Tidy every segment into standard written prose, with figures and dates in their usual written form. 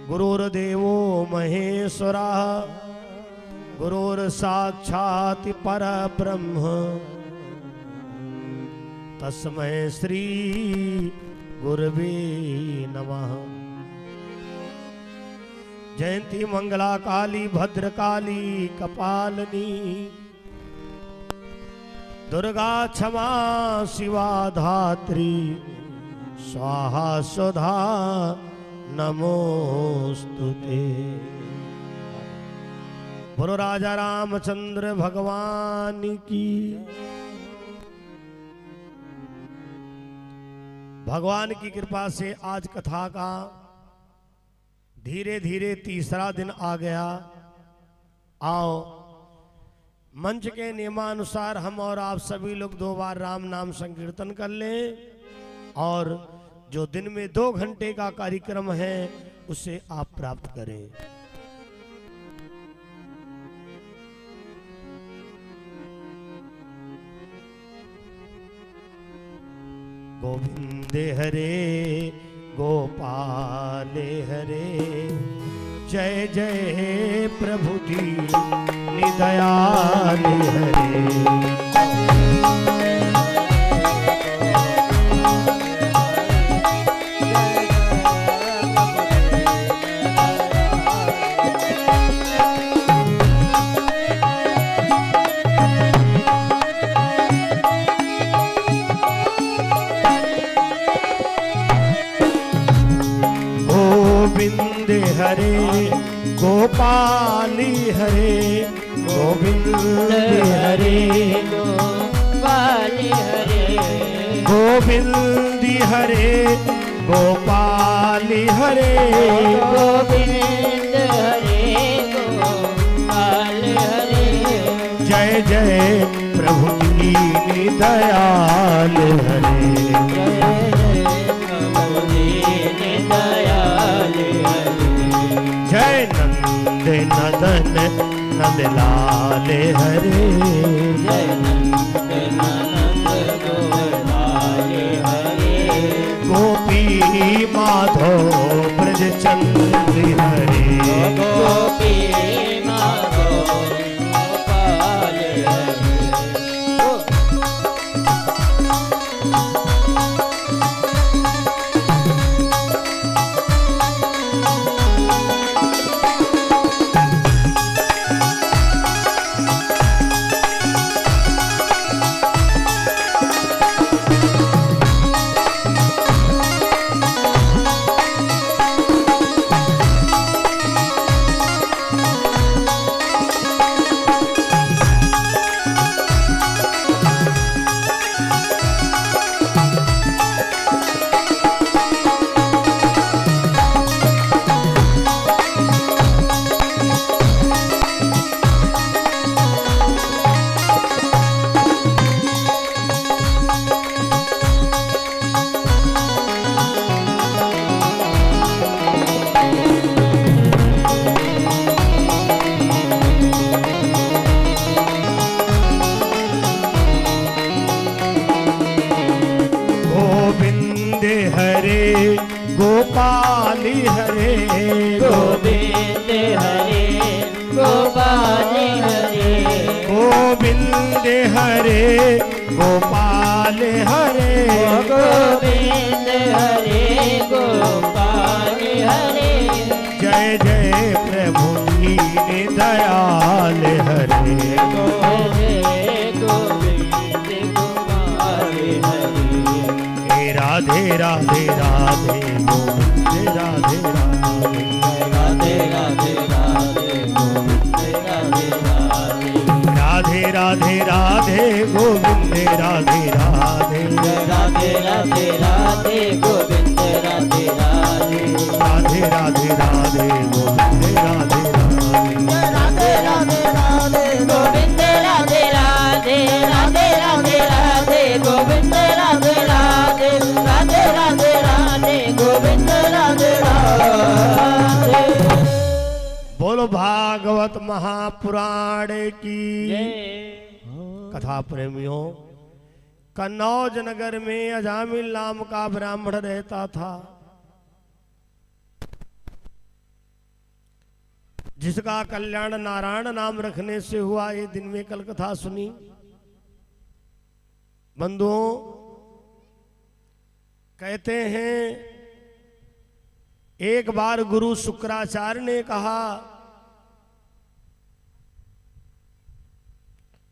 गुरुर्देवो महेश्वरः गुरुर्साक्षात् परब्रह्म तस्मै श्री गुरवे नमः। जयंती मंगला काली भद्रकाली कपालिनी दुर्गा क्षमा शिवा धात्री स्वाहा सुधा नमोस्तुते। बोलो राजा रामचंद्र भगवान की। भगवान की कृपा से आज कथा का धीरे धीरे तीसरा दिन आ गया। आओ मंच के नियमानुसार हम और आप सभी लोग 2 बार राम नाम संकीर्तन कर लें और जो दिन में 2 घंटे का कार्यक्रम है उसे आप प्राप्त करें। गोविंदे हरे गोपाले हरे जय जय प्रभु दीन दयाल हरे। गोविंद हरे गोपाली हरे गोविंद हरे गोपाली हरे गोविंद हरे गोपाली हरे गोविंद हरे गोपाली हरे जय जय प्रभु दीन दयाल हरे जय नंद नदन नंदलाल हरे जय नंद नंद गोपाल हरे गोपी माधव ब्रज चंद्र हरे गोपी माधव गोपाल हरे। गोपाली हरे गोविंद हरे गोपाली हरे गोविंद हरे गोपाल हरे गोविंद हरे गोपाल हरे जय जय प्रभु दीन दयाल हरे गोविंद गोपाल हरे राधे राधे राधे गोविंद राधे राधे राधे राधे गोविंद राधे राधे राधे राधे गोविंद राधे राधे राधे राधे राधे गोविंद राधे राधे राधे राधे राधे गोविंद राधे राधे राधे राधे गोविंद राधे राधे राधे राधे राधे गोविंद राधे राधे राधे राधे राधे गोविंद राधे राधे। बोलो भागवत महापुराण की कथा प्रेमियों। कन्नौज नगर में अजामिल नाम का ब्राह्मण रहता था। जिसका कल्याण नारायण नाम रखने से हुआ। ये दिन में कल कथा सुनी। बंधुओं, कहते हैं एक बार गुरु शुक्राचार्य ने कहा,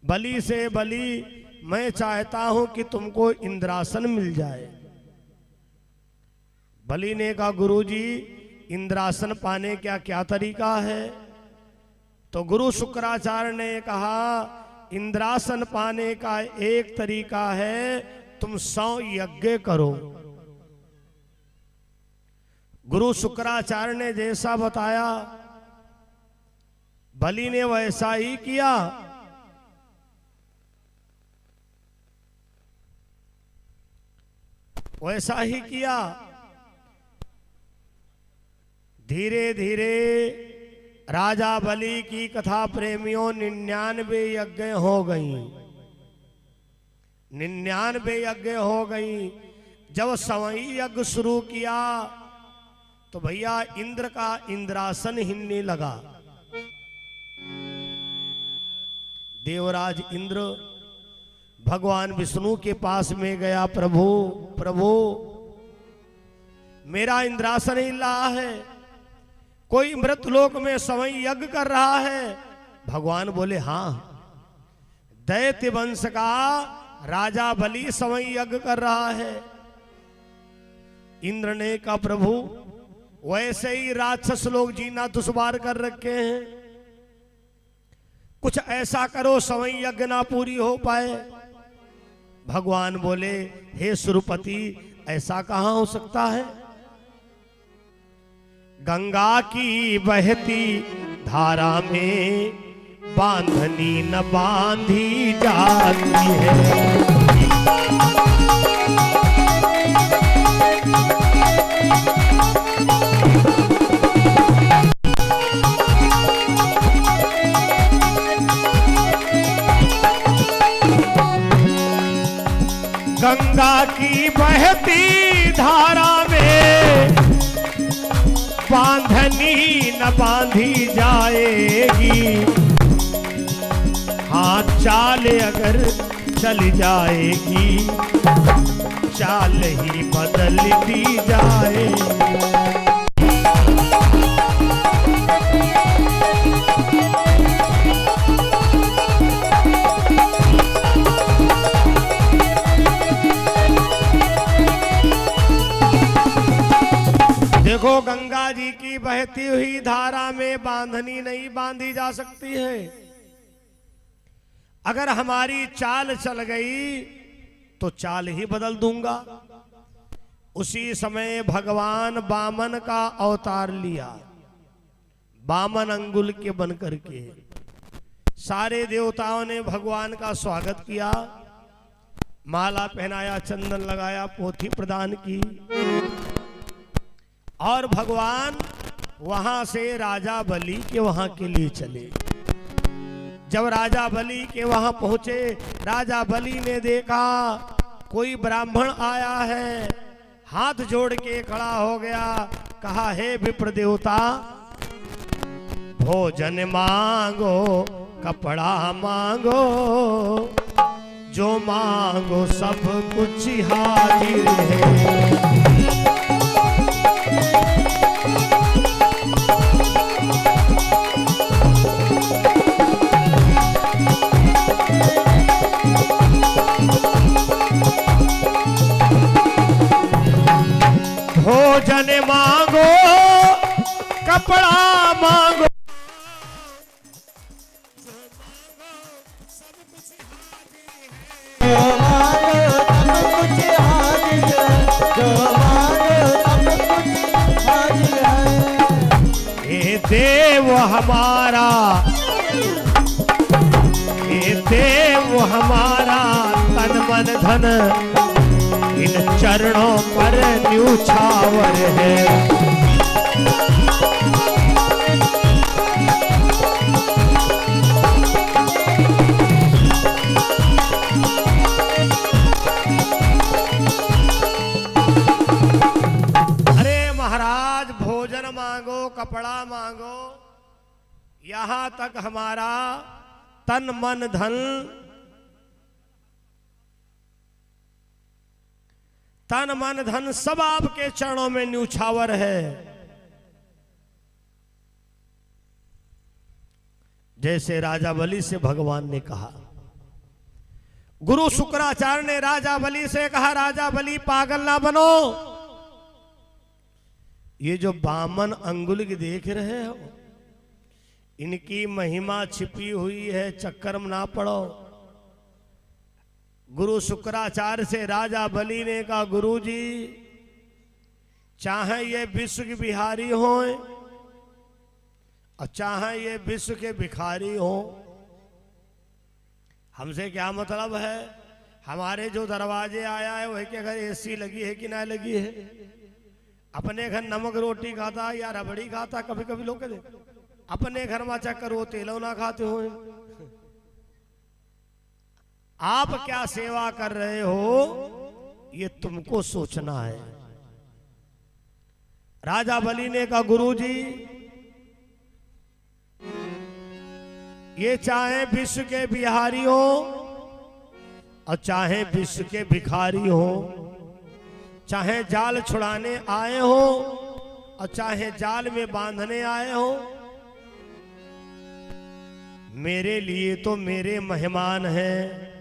बलि से बलि मैं चाहता हूं कि तुमको इंद्रासन मिल जाए। बलि ने कहा, गुरुजी इंद्रासन पाने का क्या तरीका है? तो गुरु शुक्राचार्य ने कहा, इंद्रासन पाने का एक तरीका है, तुम 100 यज्ञ करो। गुरु शुक्राचार्य ने जैसा बताया बलि ने वैसा ही किया। वैसा ही किया। धीरे धीरे राजा बलि की कथा प्रेमियों 99 यज्ञ हो गई। 99 यज्ञ हो गई। जब 100वां यज्ञ शुरू किया तो भैया इंद्र का इंद्रासन हिलने लगा। देवराज इंद्र भगवान विष्णु के पास में गया, प्रभु प्रभु मेरा इंद्रासन हिल रहा है, कोई मृतलोक में 100वां यज्ञ कर रहा है। भगवान बोले, हाँ, दैत्य वंश का राजा बलि 100वां यज्ञ कर रहा है। इंद्र ने कहा, प्रभु वैसे ही राक्षस लोग जीना दुश्वार कर रखे हैं, कुछ ऐसा करो 100वां यज्ञ ना पूरी हो पाए। भगवान बोले, हे सुरपति ऐसा कहां हो सकता है? गंगा की बहती धारा में बांधनी न बांधी जाती है। गंगा की बहती धारा में बांधनी न बांधी जाएगी। हाँ, चाल अगर चल जाएगी, चाल ही बदल दी जाएगी। देखो, गंगा जी की बहती हुई धारा में बांधनी नहीं बांधी जा सकती है। अगर हमारी चाल चल गई तो चाल ही बदल दूंगा। उसी समय भगवान वामन का अवतार लिया। वामन अंगुल के बन करके सारे देवताओं ने भगवान का स्वागत किया, माला पहनाया, चंदन लगाया, पोथी प्रदान की और भगवान वहां से राजा बलि के वहां के लिए चले। जब राजा बलि के वहां पहुंचे, राजा बलि ने देखा कोई ब्राह्मण आया है, हाथ जोड़ के खड़ा हो गया, कहा, हे विप्र देवता, भोजन मांगो, कपड़ा मांगो, जो मांगो सब कुछ हाजिर है। भोजन मांगो, कपड़ा मांगो, हे देव हमारा, हे देव हमारा, तन मन धन इन चरणों पर न्यूछावर है। अरे महाराज, भोजन मांगो, कपड़ा मांगो, यहां तक हमारा तन मन धन, तन मन धन सब आपके चरणों में न्यूछावर है। जैसे राजा बलि से भगवान ने कहा, गुरु शुक्राचार्य ने राजा बलि से कहा, राजा बलि पागल ना बनो, ये जो बामन अंगुली देख रहे हो इनकी महिमा छिपी हुई है, चक्कर में ना पड़ो। गुरु शुक्राचार्य से राजा बलि ने कहा, गुरु जी चाहे ये विश्व के बिहारी हों और चाहे ये विश्व के भिखारी हों, हमसे क्या मतलब है। हमारे जो दरवाजे आया है वह के घर एसी लगी है कि ना लगी है। अपने घर नमक रोटी खाता या रबड़ी खाता, कभी कभी लोग कहते अपने घर में चक्कर वो तेलो ना खाते हो। आप क्या सेवा कर रहे हो ये तुमको सोचना है। राजा बलि ने कहा, गुरुजी ये चाहे विश्व के बिहारी हो और चाहे विश्व के भिखारी हो, चाहे जाल छुड़ाने आए हो और चाहे जाल में बांधने आए हो, मेरे लिए तो मेरे मेहमान हैं।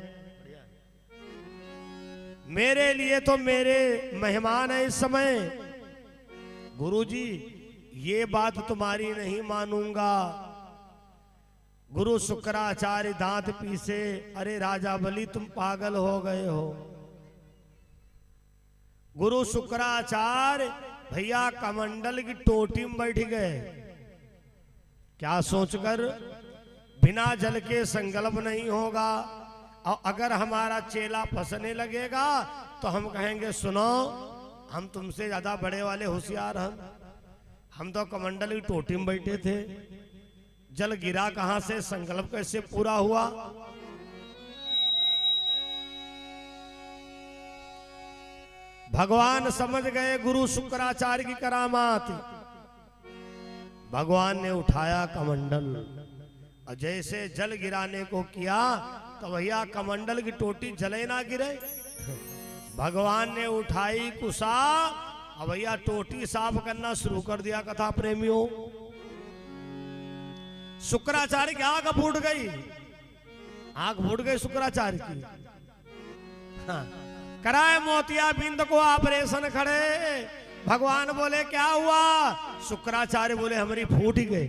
मेरे लिए तो मेरे मेहमान है इस समय। गुरुजी ये बात तुम्हारी नहीं मानूंगा। गुरु शुक्राचार्य दांत पीसे, अरे राजा बलि तुम पागल हो गए हो। गुरु शुक्राचार्य भैया कमंडल की टोटी में बैठ गए। क्या सोचकर, बिना जल के संकल्प नहीं होगा और अगर हमारा चेला फंसने लगेगा तो हम कहेंगे सुनो हम तुमसे ज्यादा बड़े वाले होशियार हम तो कमंडल की टोटी में बैठे थे, जल गिरा कहां से, संकल्प कैसे पूरा हुआ। भगवान समझ गए गुरु शुक्राचार्य की करामात। भगवान ने उठाया कमंडल और जैसे जल गिराने को किया तो भैया कमंडल की टोटी जले ना गिरे। भगवान ने उठाई कुशा और भैया टोटी साफ करना शुरू कर दिया। कथा प्रेमियों, शुक्राचार्य की आंख फूट गई, आंख फूट गई शुक्राचार्य की। हाँ। कराए मोतियाबिंद को ऑपरेशन खड़े। भगवान बोले क्या हुआ? शुक्राचार्य बोले हमारी फूट गई।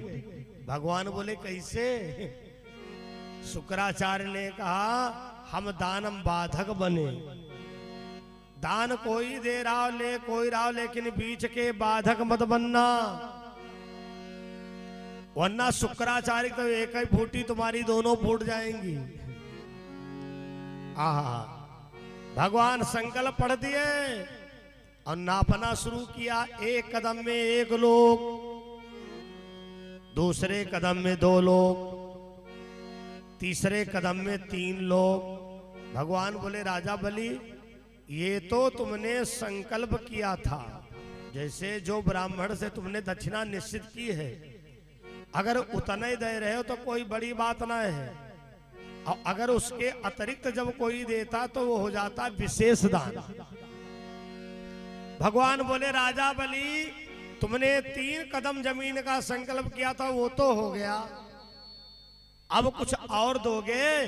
भगवान बोले कैसे? शुक्राचार्य ने कहा हम दानम बाधक बने। दान कोई दे रहा हो, ले कोई रहा हो, लेकिन बीच के बाधक मत बनना, वरना शुक्राचार्य तो एक ही फूटी तुम्हारी दोनों फूट जाएंगी। आहा, भगवान संकल्प पढ़ दिए और नापना शुरू किया। एक कदम में एक लोग, दूसरे कदम में 2 लोग, तीसरे कदम में 3 लोग। भगवान बोले राजा बलि ये तो तुमने संकल्प किया था, जैसे जो ब्राह्मण से तुमने दक्षिणा निश्चित की है, अगर उतना ही दे रहे हो तो कोई बड़ी बात ना है, और अगर उसके अतिरिक्त जब कोई देता तो वो हो जाता विशेष दान। भगवान बोले राजा बलि तुमने 3 कदम जमीन का संकल्प किया था, वो तो हो गया, अब कुछ और दोगे?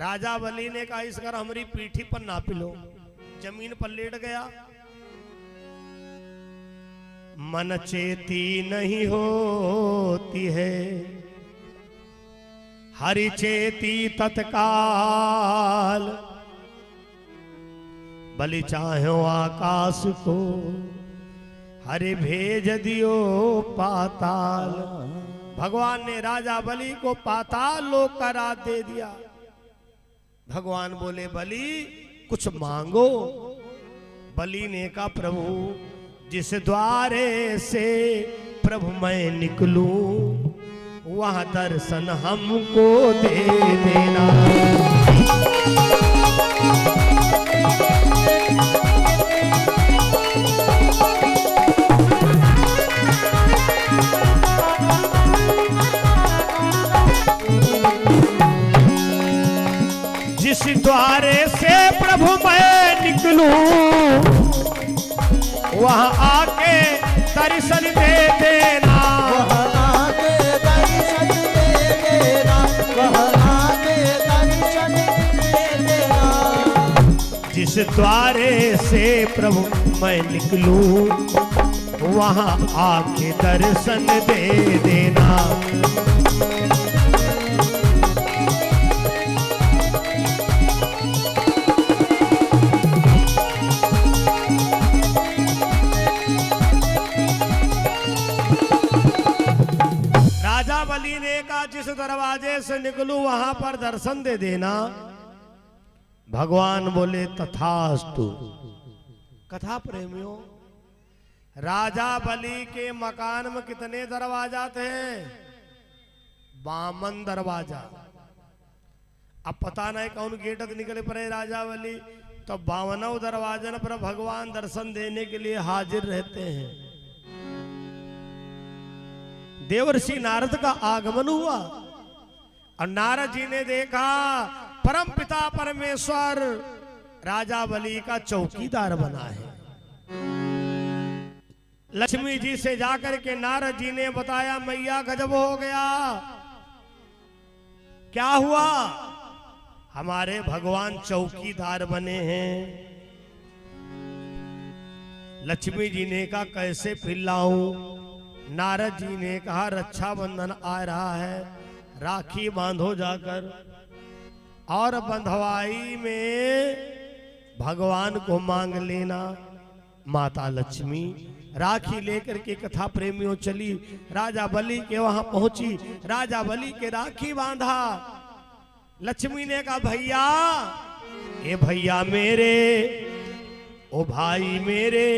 राजा बलि ने कहा इस घर हमारी पीठी पर नाप लो। जमीन पर लेट गया। मन चेती नहीं होती है, हरि चेती तत्काल। बलि चाहो आकाश को, हरि भेज दियो पाताल। भगवान ने राजा बलि को पाताल लोक का राज दे दिया। भगवान बोले बलि कुछ मांगो। बलि ने कहा प्रभु जिस द्वारे से प्रभु मैं निकलूं, वह दर्शन हमको दे देना। द्वारे से प्रभु मैं निकलूं वहां आके दर्शन दे देना, वहाँ आके दर्शन दे देना, वहाँ आके दर्शन दे देना। जिस द्वारे से प्रभु मैं निकलूं वहां आके दर्शन दे देना। राजा बलि ने कहा जिस दरवाजे से निकलूं वहां पर दर्शन दे देना। भगवान बोले तथास्तु। कथा प्रेमियों, राजा बलि के मकान में कितने दरवाजा थे? 52 दरवाजा। अब पता नहीं कौन गेट निकले पड़े राजा बलि, तो 52 दरवाजन पर भगवान दर्शन देने के लिए हाजिर रहते हैं। देवर्षि नारद का आगमन हुआ और नारद जी ने देखा परम पिता परमेश्वर राजा बलि का चौकीदार बना है। लक्ष्मी जी से जाकर के नारद जी ने बताया मैया गजब हो गया। क्या हुआ? हमारे भगवान चौकीदार बने हैं। लक्ष्मी जी ने कहा कैसे पिलाऊं? नारद जी ने कहा रक्षाबंधन आ रहा है, राखी बांधो जाकर और बंधवाई में भगवान को मांग लेना। माता लक्ष्मी राखी लेकर के कथा प्रेमियों चली, राजा बलि के वहां पहुंची, राजा बलि के राखी बांधा। लक्ष्मी ने कहा भैया, ए भैया मेरे, ओ भाई मेरे,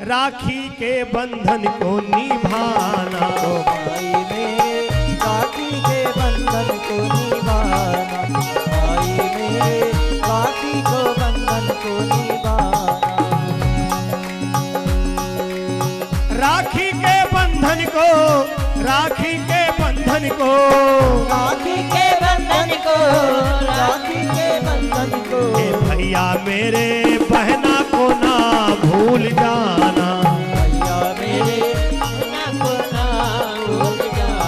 राखी के बंधन को निभाना। ओ भाई मेरे, राखी के बंधन को निभाना, भाई मेरे, राखी को बंधन को निभाना। राखी के बंधन को, राखी के बंधन को, राखी के बंधन को, राखी के बंधन को। ए भैया मेरे, बहना को ना भूल जाना। भैया मेरे, बहना को ना भूल जाना।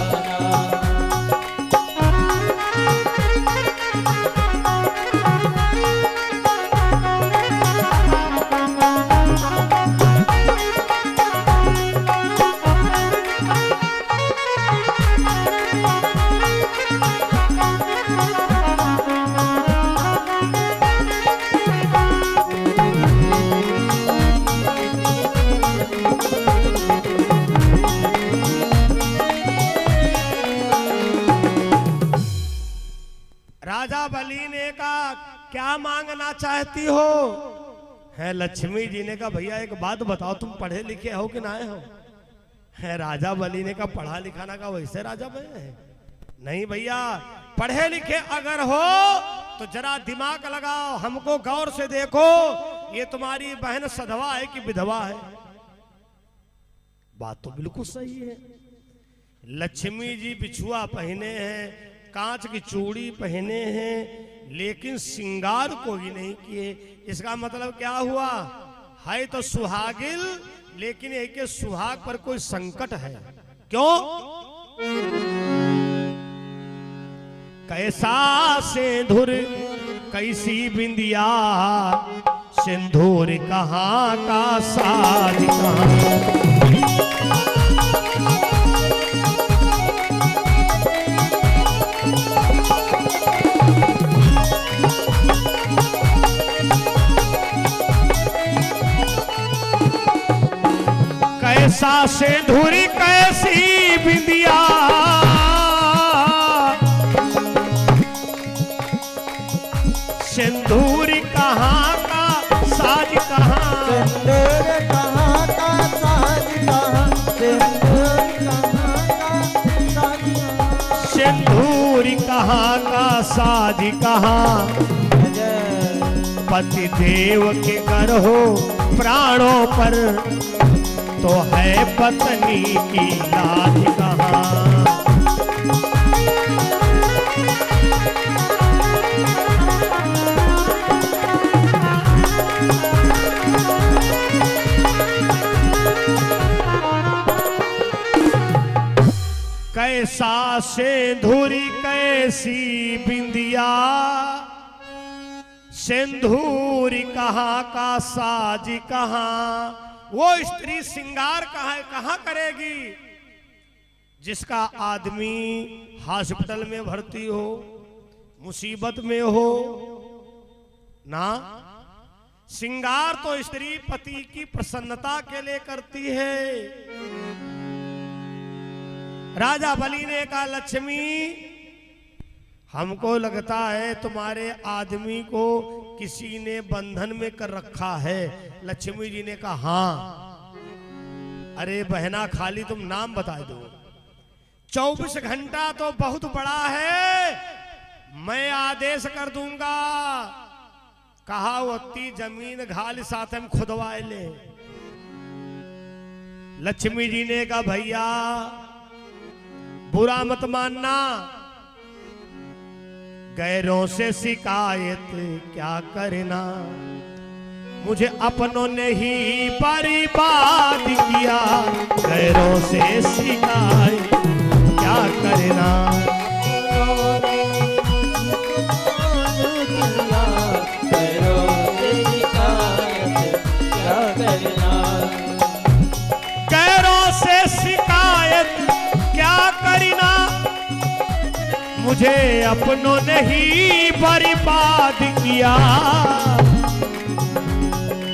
राजा बलि ने कहा क्या मांगना चाहती हो? है लक्ष्मी जी ने कहा भैया एक बात बताओ, तुम पढ़े लिखे हो कि ना हो? है राजा बलि ने कहा पढ़ा लिखा ना का वैसे राजा बने हैं? नहीं भैया, पढ़े लिखे अगर हो तो जरा दिमाग लगाओ, हमको गौर से देखो, ये तुम्हारी बहन सधवा है कि विधवा है? बात तो बिल्कुल सही है। लक्ष्मी जी बिछुआ पहने हैं, कांच की चूड़ी पहने हैं, लेकिन श्रृंगार कोई नहीं किए। इसका मतलब क्या हुआ? है तो सुहागिल, लेकिन एक के सुहाग पर कोई संकट है। क्यों? कैसा सिंदूर कैसी बिंदिया, सिंदूर कहाँ का साज कहाँ। कैसा सिंदूरी कैसी बिंदिया, सिंदूर कहाँ का साज कहाँ। सिंदूर कहाँ का साज कहाँ, सिंदूर कहाँ का साज कहाँ। सिंदूर कहाँ का साज कहाँ। पति देव के घर हो प्राणों पर, तो है पत्नी की लाज कहाँ। कैसा सिंदूरी कैसी बिंदिया, सिंदूरी कहाँ का साज कहाँ। वो स्त्री श्रृंगार कहाँ करेगी जिसका आदमी हॉस्पिटल में भर्ती हो, मुसीबत में हो ना। श्रृंगार तो स्त्री पति की प्रसन्नता के लिए करती है। राजा बलि ने कहा लक्ष्मी हमको लगता है तुम्हारे आदमी को किसी ने बंधन में कर रखा है। लक्ष्मी जी ने कहा हाँ। अरे बहना खाली तुम नाम बता दो। 24 घंटा तो बहुत बड़ा है, मैं आदेश कर दूंगा। कहा वत्ती जमीन घाल साथ हम खुदवाए ले। लक्ष्मी जी ने कहा भैया बुरा मत मानना, गैरों से शिकायत क्या करना, मुझे अपनों ने ही बर्बाद किया, गैरों से शिकायत क्या करना। गैरों से शिकायत क्या करना, मुझे अपनों ने ही बर्बाद किया,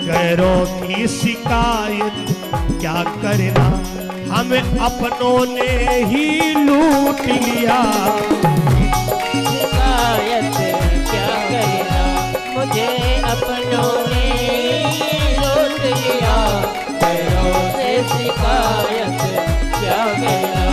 गैरों की शिकायत क्या करना, हमें अपनों ने ही लूट लिया। शिकायत क्या करना, मुझे अपनों ने ही लूट लिया, गैरों से शिकायत क्या करना।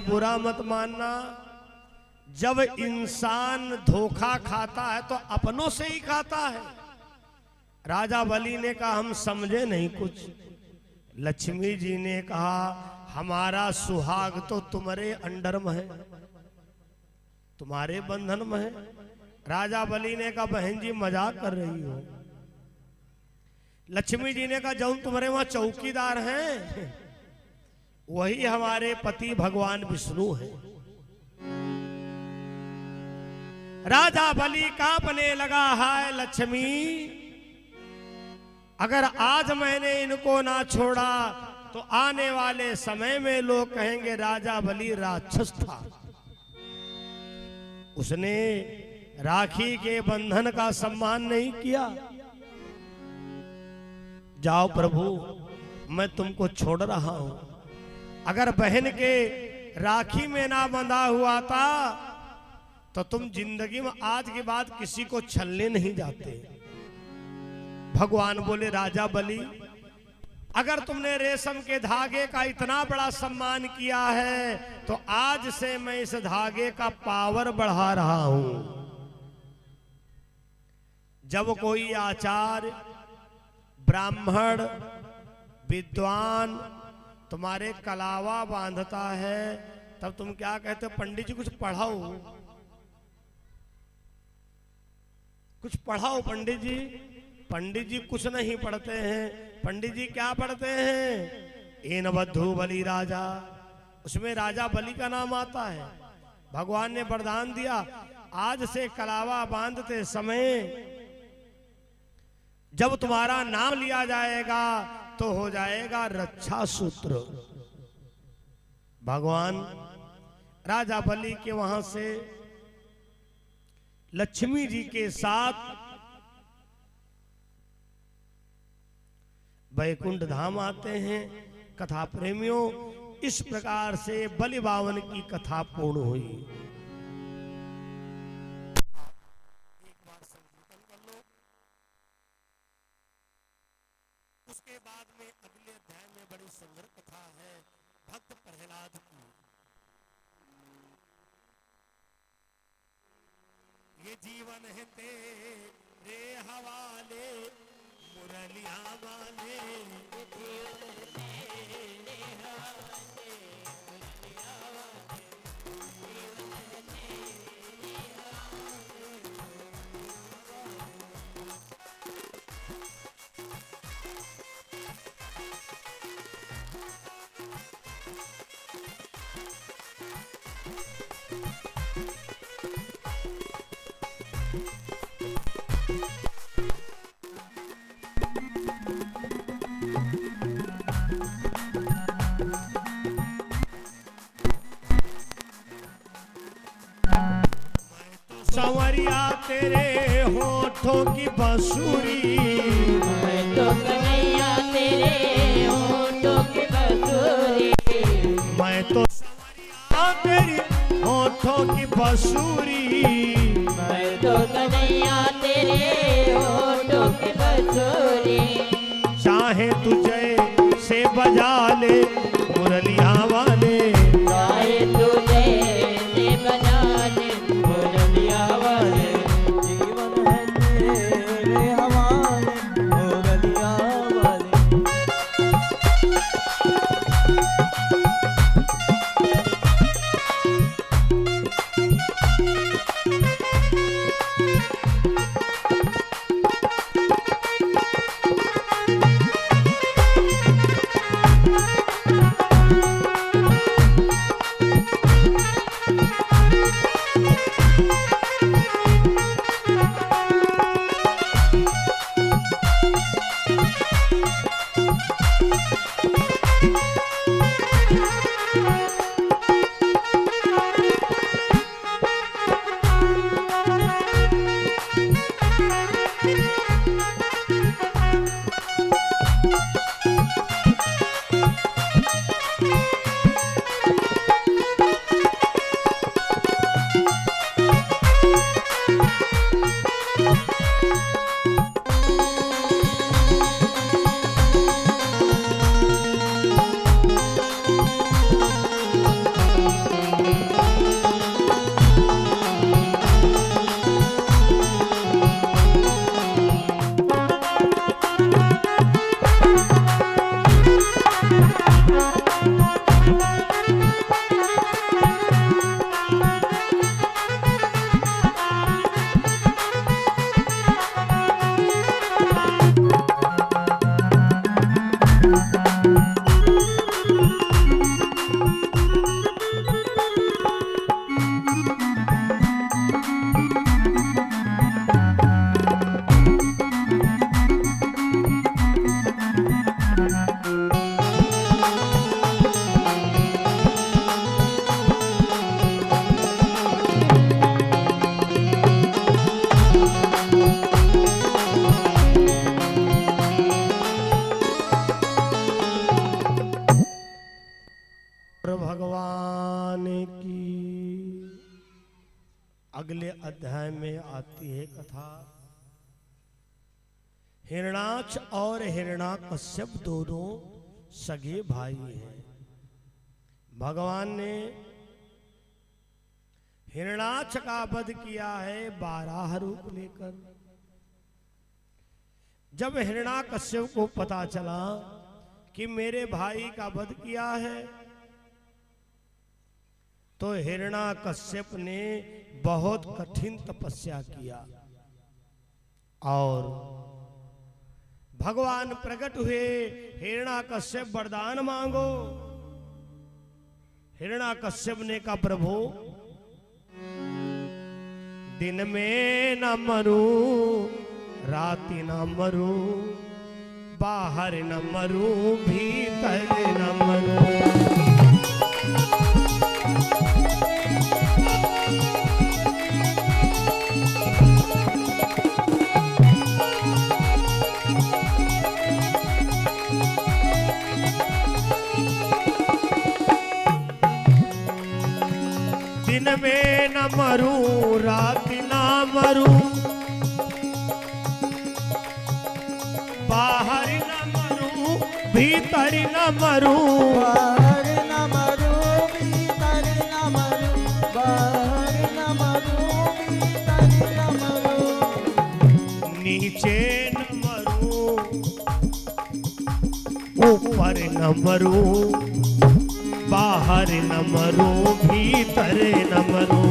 बुरा मत मानना, जब इंसान धोखा खाता है तो अपनों से ही खाता है। राजा बलि ने कहा हम समझे नहीं कुछ। लक्ष्मी जी ने कहा हमारा सुहाग तो तुम्हारे अंडर में है, तुम्हारे बंधन में है। राजा बलि ने कहा बहन जी मजाक कर रही हो। लक्ष्मी जी ने कहा जौन तुम्हारे वहां चौकीदार हैं वही हमारे पति भगवान विष्णु है। राजा बलि कांपने लगा, हाय लक्ष्मी अगर आज मैंने इनको ना छोड़ा तो आने वाले समय में लोग कहेंगे राजा बलि राक्षस था, उसने राखी के बंधन का सम्मान नहीं किया। जाओ प्रभु मैं तुमको छोड़ रहा हूं। अगर बहन के राखी में ना बंधा हुआ था तो तुम जिंदगी में आज के बाद किसी को छलने नहीं जाते। भगवान बोले राजा बलि अगर तुमने रेशम के धागे का इतना बड़ा सम्मान किया है तो आज से मैं इस धागे का पावर बढ़ा रहा हूं। जब कोई आचार्य ब्राह्मण विद्वान तुम्हारे कलावा बांधता है तब तुम क्या कहते हो पंडित जी कुछ पढ़ाओ, कुछ पढ़ाओ पंडित जी। पंडित जी कुछ नहीं पढ़ते हैं। पंडित जी क्या पढ़ते हैं? एन बद्धू बलि राजा, उसमें राजा बलि का नाम आता है। भगवान ने वरदान दिया आज से कलावा बांधते समय जब तुम्हारा नाम लिया जाएगा तो हो जाएगा रक्षा सूत्र। भगवान राजा बलि के वहां से लक्ष्मी जी के साथ वैकुंठ धाम आते हैं। कथा प्रेमियों इस प्रकार से बलि बावन की कथा पूर्ण हुई। इसके बाद में अगले अध्याय में बड़ी सुंदर कथा है भक्त प्रहलाद की। ये जीवन है तेरे हवाले मुरलिया वाले, ये जीवन है तेरे हवाले मुरलिया वाले, जीवन है तेरे संवरिया तेरे होठों की बंसुरी, मैं तो कन्हैया तेरे होठों की बंसुरी, मैं तो संवरिया तेरी होठों की बंसुरी, मैं तो कन्हैया तेरे होठों की बंसुरी, चाहे तुझे से बजा ले मुरलिया वाले, चाहे तुझे से बजा ले मुरलिया वाले, जीवन है तेरे हवाले मुरलिया वाले। भगवान की अगले अध्याय में आती है कथा। हिरणाक्ष और हिरण्याकश्यप दोनों सगे भाई हैं। भगवान ने हिरणाक्ष का वध किया है 12 रूप लेकर। जब हिरण्याकश्यप को पता चला कि मेरे भाई का वध किया है, तो हिरण्याकश्यप ने बहुत कठिन तपस्या किया और भगवान प्रकट हुए। हिरण्याकश्यप वरदान मांगो। हिरण्याकश्यप ने कहा प्रभु, दिन में न मरूं, राति न मरूं, बाहर न मरूं, भीतर न मरूं। दिन में न मरूं, रात न मरूं, बाहर न मरूं, भीतर न मरूं, बाहर न मरूं, भीतर न मरूं, बाहर न मरूं, भीतर न मरूं। नीचे न मरूं, ऊपर न मरूं, बाहर न मरूं, भीतर न मरूं।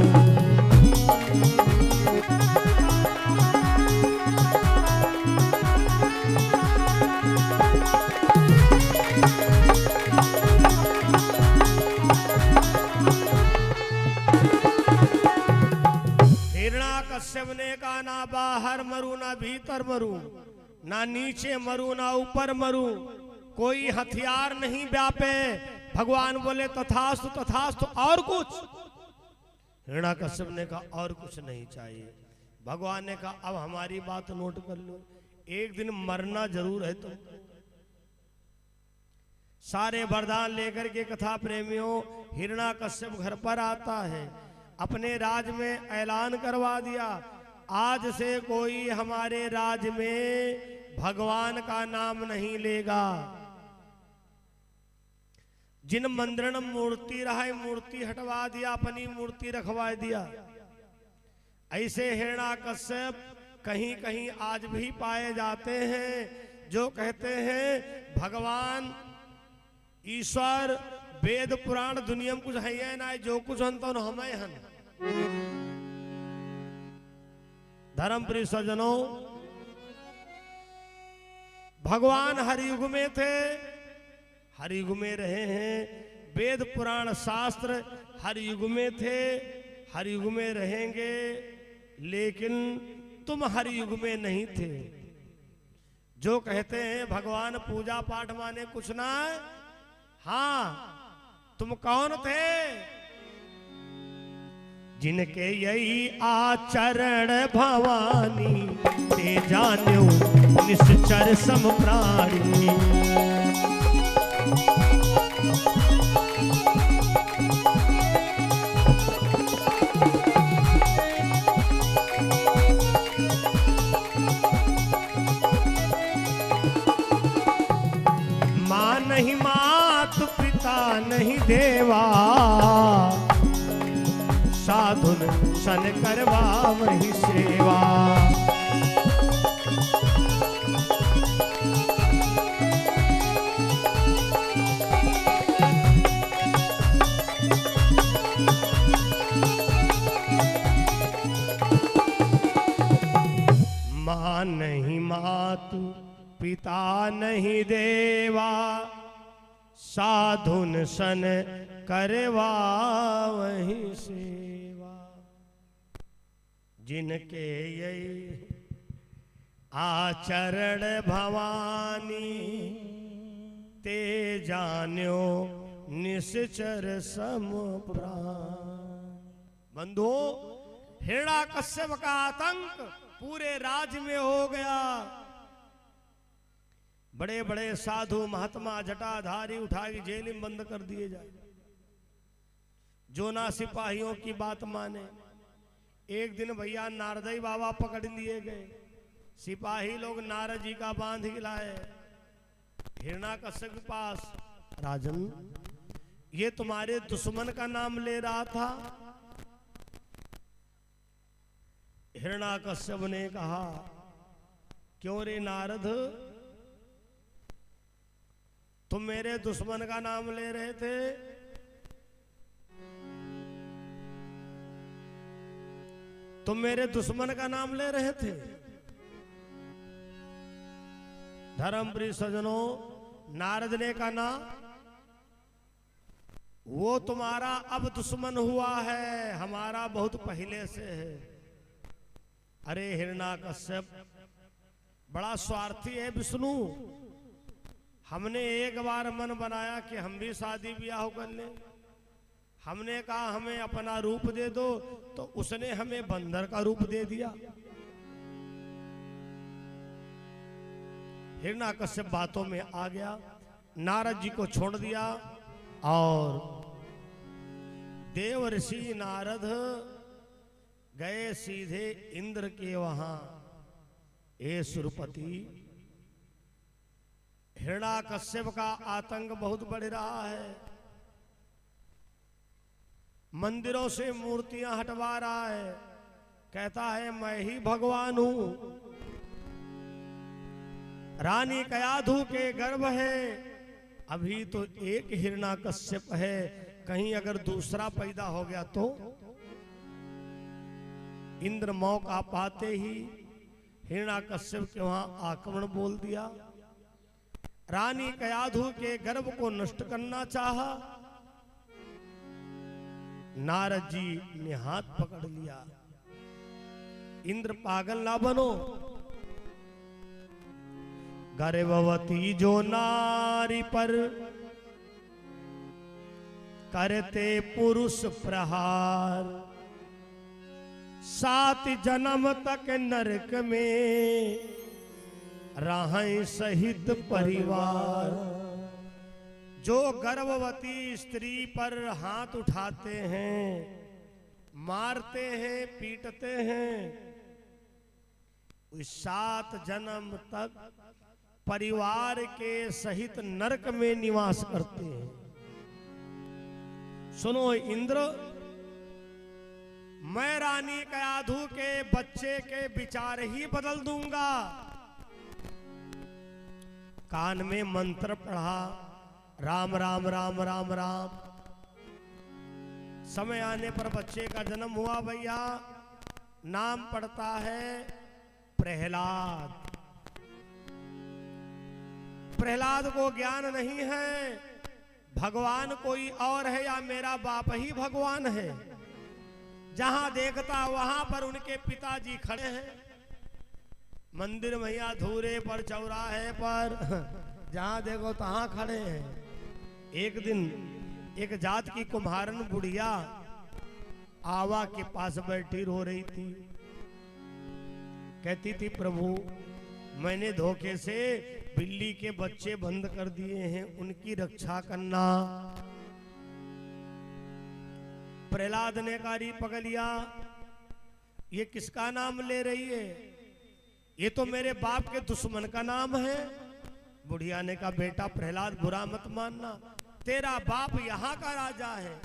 हिरणाकश्यप ने कहा ना बाहर मरूं ना भीतर मरूं, ना नीचे मरूं ना ऊपर मरूं, कोई हथियार नहीं व्यापे। भगवान बोले तथास्तु तथास्तु। और कुछ? हिरणाकश्यप ने कहा और कुछ नहीं चाहिए। भगवान ने कहा अब हमारी बात नोट कर लो, एक दिन मरना जरूर है तुम। सारे वरदान लेकर के कथा प्रेमियों हिरणाकश्यप घर पर आता है। अपने राज में ऐलान करवा दिया, आज से कोई हमारे राज में भगवान का नाम नहीं लेगा। जिन मंदिर में मूर्ति रहा है मूर्ति हटवा दिया, अपनी मूर्ति रखवा दिया। ऐसे हिरणाकश्यप कहीं कहीं आज भी पाए जाते हैं जो कहते हैं भगवान ईश्वर वेद पुराण दुनिया में कुछ है ना, जो कुछ हन तो हमें हन। धर्म प्रिय सज्जनों, भगवान हर युग में थे, हर युग में रहे हैं। वेद पुराण शास्त्र हर युग में थे, हर युग में रहेंगे। लेकिन तुम हर युग में नहीं थे। जो कहते हैं भगवान पूजा पाठ माने कुछ ना, हाँ तुम कौन थे? जिनके यही आचरण भवानी, ते जान्यो निश्चर सम प्राणी। मां नहीं मात, पिता नहीं देवा, साधुन सन करवा वही सेवा। मां नहीं मातु, पिता नहीं देवा, साधुन सन करवा वही सेवा। जिनके यही आचरण भवानी, ते जान्यो निश्चर सम प्राण। बंधु, हिरणाकश्यप का आतंक पूरे राज्य में हो गया। बड़े बड़े साधु महात्मा जटाधारी उठा के जेल में बंद कर दिए जाए। जो ना सिपाहियों की बात माने। एक दिन भैया नारदई बाबा पकड़ लिए गए। सिपाही लोग नारद जी का बांध के लाए हिरणाकश्यप के पास। राजन, ये तुम्हारे दुश्मन का नाम ले रहा था। हिरणाकश्यप ने कहा, क्यों रे नारद, तुम मेरे दुश्मन का नाम ले रहे थे? तुम मेरे दुश्मन का नाम ले रहे थे? धर्मप्रिय सज्जनों, नारद ने कहा, वो तुम्हारा अब दुश्मन हुआ है, हमारा बहुत पहले से है। अरे हिरणाकश्यप, बड़ा स्वार्थी है विष्णु। हमने एक बार मन बनाया कि हम भी शादी ब्याह कर लें। हमने कहा हमें अपना रूप दे दो, तो उसने हमें बंदर का रूप दे दिया। हिरणाकश्यप बातों में आ गया, नारद जी को छोड़ दिया और देव ऋषि नारद गए सीधे इंद्र के वहां। ए सुरपति, हिरण्याकश्यप का आतंक बहुत बढ़ रहा है। मंदिरों से मूर्तियां हटवा रहा है, कहता है मैं ही भगवान हूं। रानी कयाधु के गर्भ है, अभी तो एक हिरण्याकश्यप है, कहीं अगर दूसरा पैदा हो गया तो। इंद्र मौका पाते ही हिरण्याकश्यप के वहां आक्रमण बोल दिया। रानी कयाधु के गर्भ को नष्ट करना चाहा। नारद जी ने हाथ पकड़ लिया, इंद्र पागल ना बनो। गर्भवती जो नारी पर करते पुरुष प्रहार, 7 जन्म तक नरक में रहें सहित परिवार। जो गर्भवती स्त्री पर हाथ उठाते हैं, मारते हैं, पीटते हैं, 7 जन्म तक परिवार के सहित नरक में निवास करते हैं। सुनो इंद्र, मैं रानी कयाधु के बच्चे के विचार ही बदल दूंगा। कान में मंत्र पढ़ा, राम राम राम राम राम। समय आने पर बच्चे का जन्म हुआ भैया। नाम पड़ता है प्रहलाद। प्रहलाद को ज्ञान नहीं है भगवान कोई और है या मेरा बाप ही भगवान है। जहां देखता वहां पर उनके पिताजी खड़े हैं। मंदिर में या धूरे पर, चौराहे पर, जहां देखो तहां खड़े हैं। एक दिन एक जात की कुम्हारन बुढ़िया आवा के पास बैठी रो रही थी। कहती थी प्रभु मैंने धोखे से बिल्ली के बच्चे बंद कर दिए हैं, उनकी रक्षा करना। प्रहलाद ने कारी पगलिया, ये किसका नाम ले रही है? ये तो मेरे बाप के दुश्मन का नाम है। बुढ़िया ने कहा बेटा प्रहलाद बुरा मत मानना, तेरा बाप यहाँ का राजा है,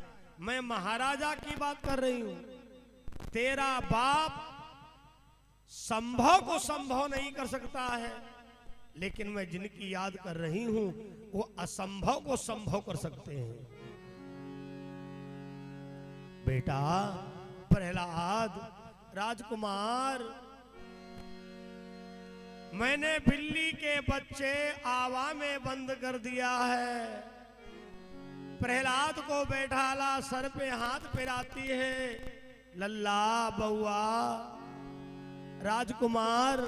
मैं महाराजा की बात कर रही हूं। तेरा बाप संभव को संभव नहीं कर सकता है, लेकिन मैं जिनकी याद कर रही हूं वो असंभव को संभव कर सकते हैं। बेटा प्रहलाद राजकुमार, मैंने बिल्ली के बच्चे आवा में बंद कर दिया है। प्रहलाद को बैठाला, सर पे हाथ फिराती है, लल्ला बउआ राजकुमार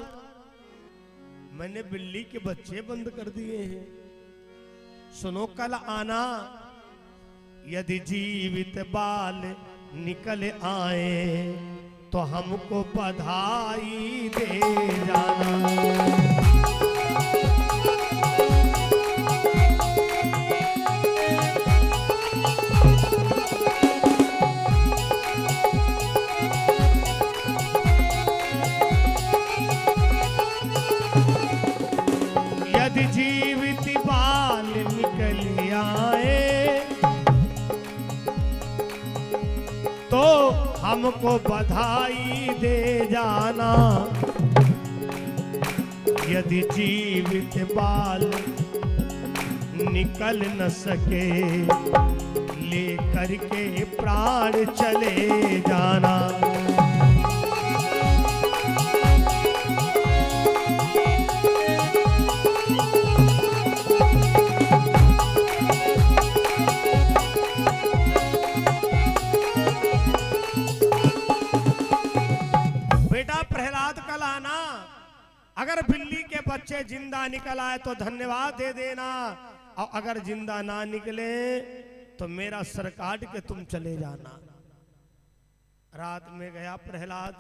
मैंने बिल्ली के बच्चे बंद कर दिए हैं। सुनो कल आना, यदि जीवित बाल निकल आए तो हमको बधाई दे जाना। यदि जीवित बाल निकल आए तो हमको बधाई दे जाना। यदि जीवित बाल निकल न सके लेकर के प्राण चले जाना। अगर बिल्ली के बच्चे जिंदा निकल आए तो धन्यवाद दे देना, और अगर जिंदा ना निकले तो मेरा सर काट के तुम चले जाना। रात में गया प्रहलाद,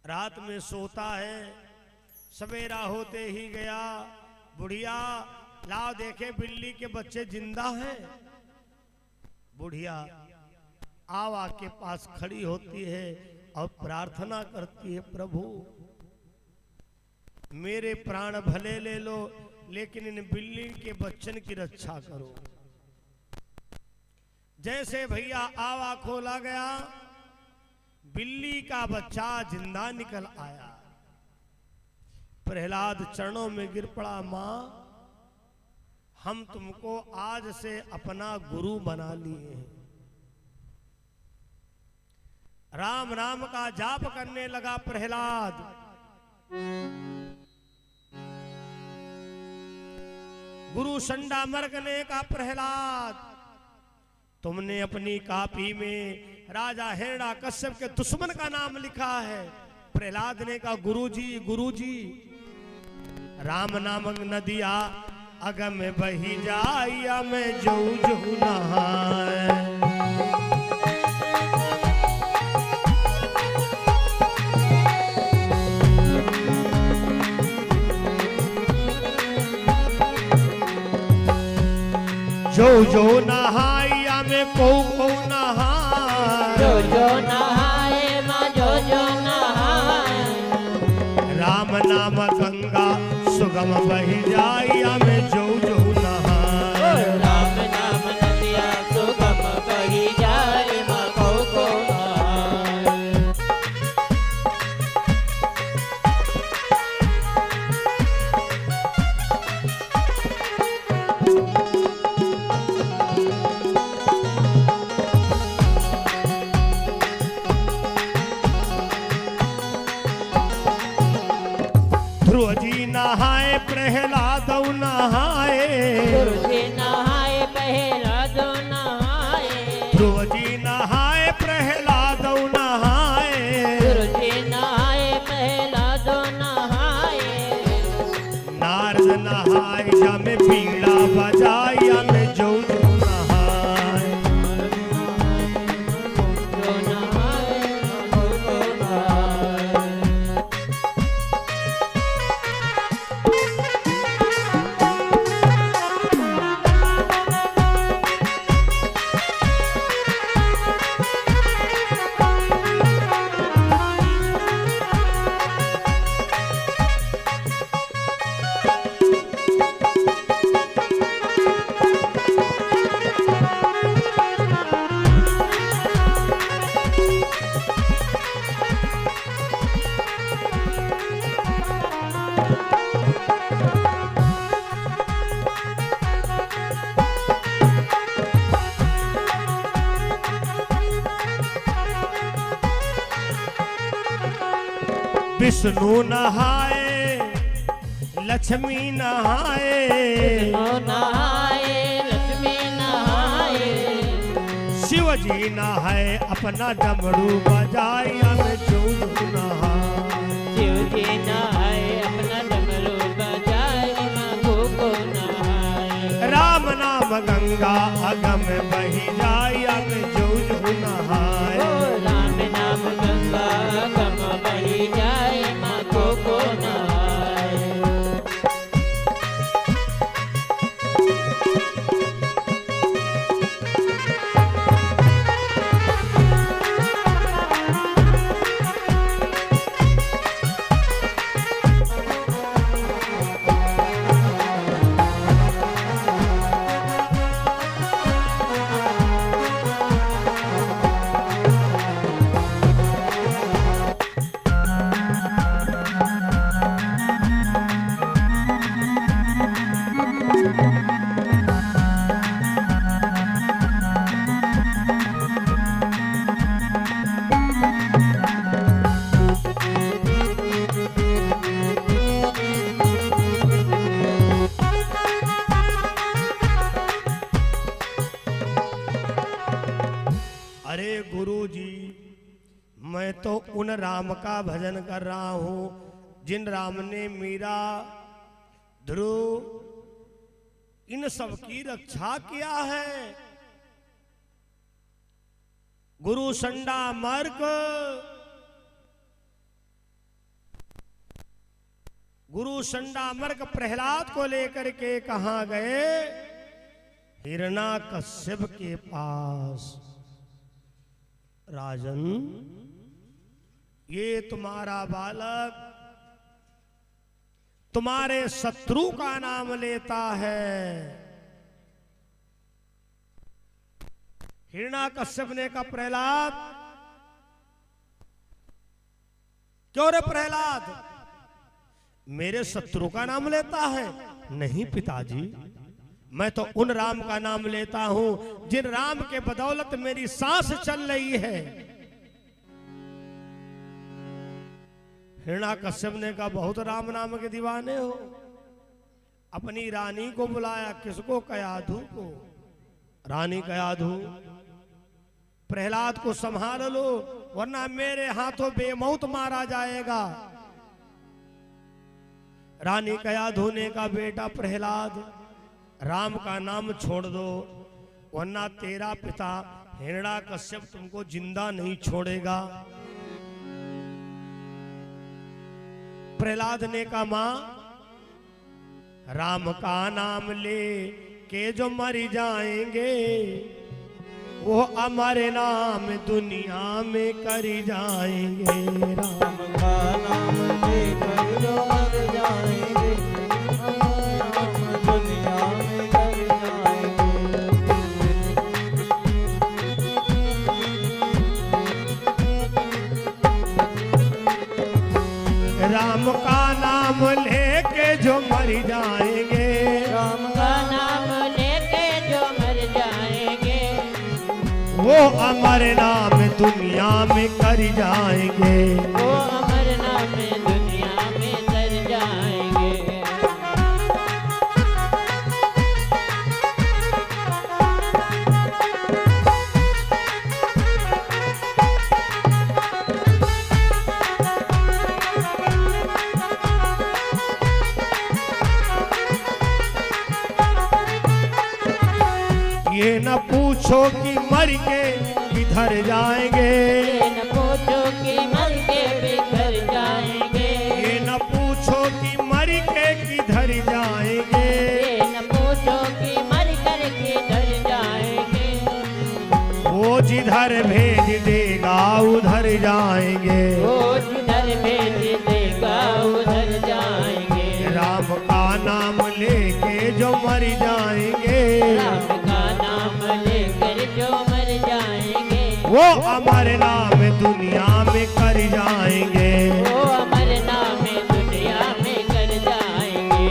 रात में सोता है, सवेरा होते ही गया। बुढ़िया लाओ देखे बिल्ली के बच्चे जिंदा हैं। बुढ़िया आवा के पास खड़ी होती है और प्रार्थना करती है, प्रभु मेरे प्राण भले ले लो, लेकिन इन बिल्ली के बच्चन की रक्षा करो। जैसे भैया आवा खोला गया, बिल्ली का बच्चा जिंदा निकल आया। प्रहलाद चरणों में गिर पड़ा, मां हम तुमको आज से अपना गुरु बना लिए हैं। राम राम का जाप करने लगा प्रहलाद। गुरु संडा मर्ग ने कहा, प्रहलाद तुमने अपनी कॉपी में राजा हिरण्यकश्यप के दुश्मन का नाम लिखा है। प्रहलाद ने कहा, गुरुजी गुरुजी, राम नामक नदिया अगम बही जाइया मैं जो जो नहाए। जो जो नहाइया में को नहाए, जो जो नहाए माँ जो जो नहाए। राम नाम गंगा सुगम बही जाइया में जो जो नहाए। राम नाम नदिया सुगम बही जाए माँ को नहाए। ध्रुव जी नहाए प्रहलाद नहाए। गुरु जी नहाए प्रहलाद नहाए। ध्रुव जी नहाए प्रहलाद नहाए। गुरु जी नहाए प्रहलाद नहाए। नारद नहाए जा में बीड़ा बजाया में जो जो नहाए। जो नहाए माँ को नहाए। विष्णु नहाए लक्ष्मी नहाए। विष्णु नहाए लक्ष्मी नहाए। शिव जी नहाए अपना डमरू बजाया में जो जो नहाए। शिव जी नहाए अपना डमरू बजाए माँ को नहाए। राम नाम गंगा अगम बही जाया में जो जो नहाए। राम नाम गंगा गम बही जाए माँ को नहाए। अरे गुरु जी, मैं तो उन राम का भजन कर रहा हूं जिन राम ने मीरा, ध्रुव इन सब की रक्षा किया है। गुरु संडा मर्क, गुरु संडा मर्क प्रहलाद को लेकर के कहां गए? हिरण्यकश्यप के पास। राजन, ये तुम्हारा बालक तुम्हारे शत्रु का नाम लेता है। हिरण्याकश्यप ने कहा प्रहलाद, क्यों रे प्रहलाद, मेरे शत्रु का नाम लेता है? नहीं पिताजी, मैं तो उन राम का नाम लेता हूं जिन राम के बदौलत मेरी सांस चल रही है। हिरण्याकश्यप ने कहा बहुत राम नाम के दीवाने हो। अपनी रानी को बुलाया, किसको? कयाधु को। रानी कयाधु, प्रहलाद को संभाल लो वरना मेरे हाथों बेमौत मारा जाएगा। रानी कयाधु ने कहा बेटा प्रहलाद, राम का नाम छोड़ दो वरना तेरा पिता हिरण्याकश्यप तुमको जिंदा नहीं छोड़ेगा। प्रहलाद ने कहा मां, राम का नाम ले के जो मर जाएंगे वो हमारे नाम दुनिया में कर जाएंगे। राम का नाम लेकर जो मर जाएंगे, हम दुनिया में कर जाएंगे। राम का नाम लेके जो मर जाएंगे, राम का नाम लेके जो मर जाएंगे वो अमर नाम दुनिया में कर जाएंगे। वो अमर नाम दुनिया में तर जाएंगे। ये न पूछो कि मर के किधर जाएंगे, ये न पूछो कि मर के बिखर जाएंगे। ये न पूछो कि मर के किधर जाएंगे। ये न पूछो कि मर कर किधर जाएंगे। वो जिधर भेज देगा उधर जाएंगे। वो जिधर भेज देगा उधर जाएंगे। राम का नाम लेके जो मर जाएंगे, राम का नाम लेकर जो मर जाएंगे वो अमर नाम दुनिया में कर जाएंगे। वो अमर नाम दुनिया में कर जाएंगे।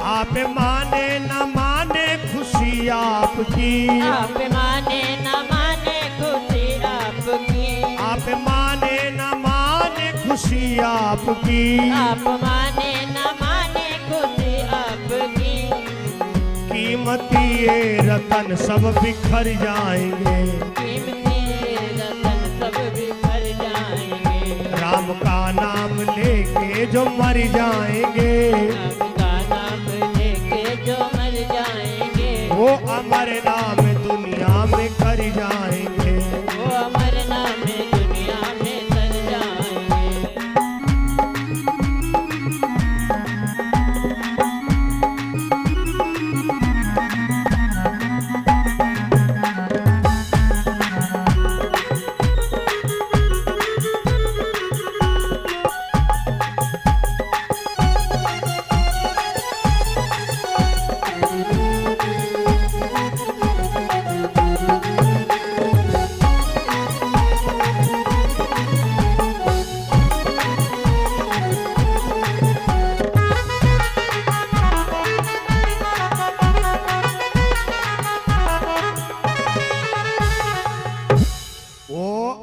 आप माने न माने खुशी आपकी, आप माने न माने खुशी आपकी। आप माने न माने खुशी आपकी। आप माने न माने खुशी आपकी। कीमती ये रतन सब बिखर जाएंगे। कीमती रतन सब बिखर जाएंगे। राम का नाम लेके जो मर जाएंगे, राम का नाम लेके जो मर जाएंगे वो अमर नाम दुनिया में कर जाएंगे। वो अमर नाम दुनिया में तर जाएंगे।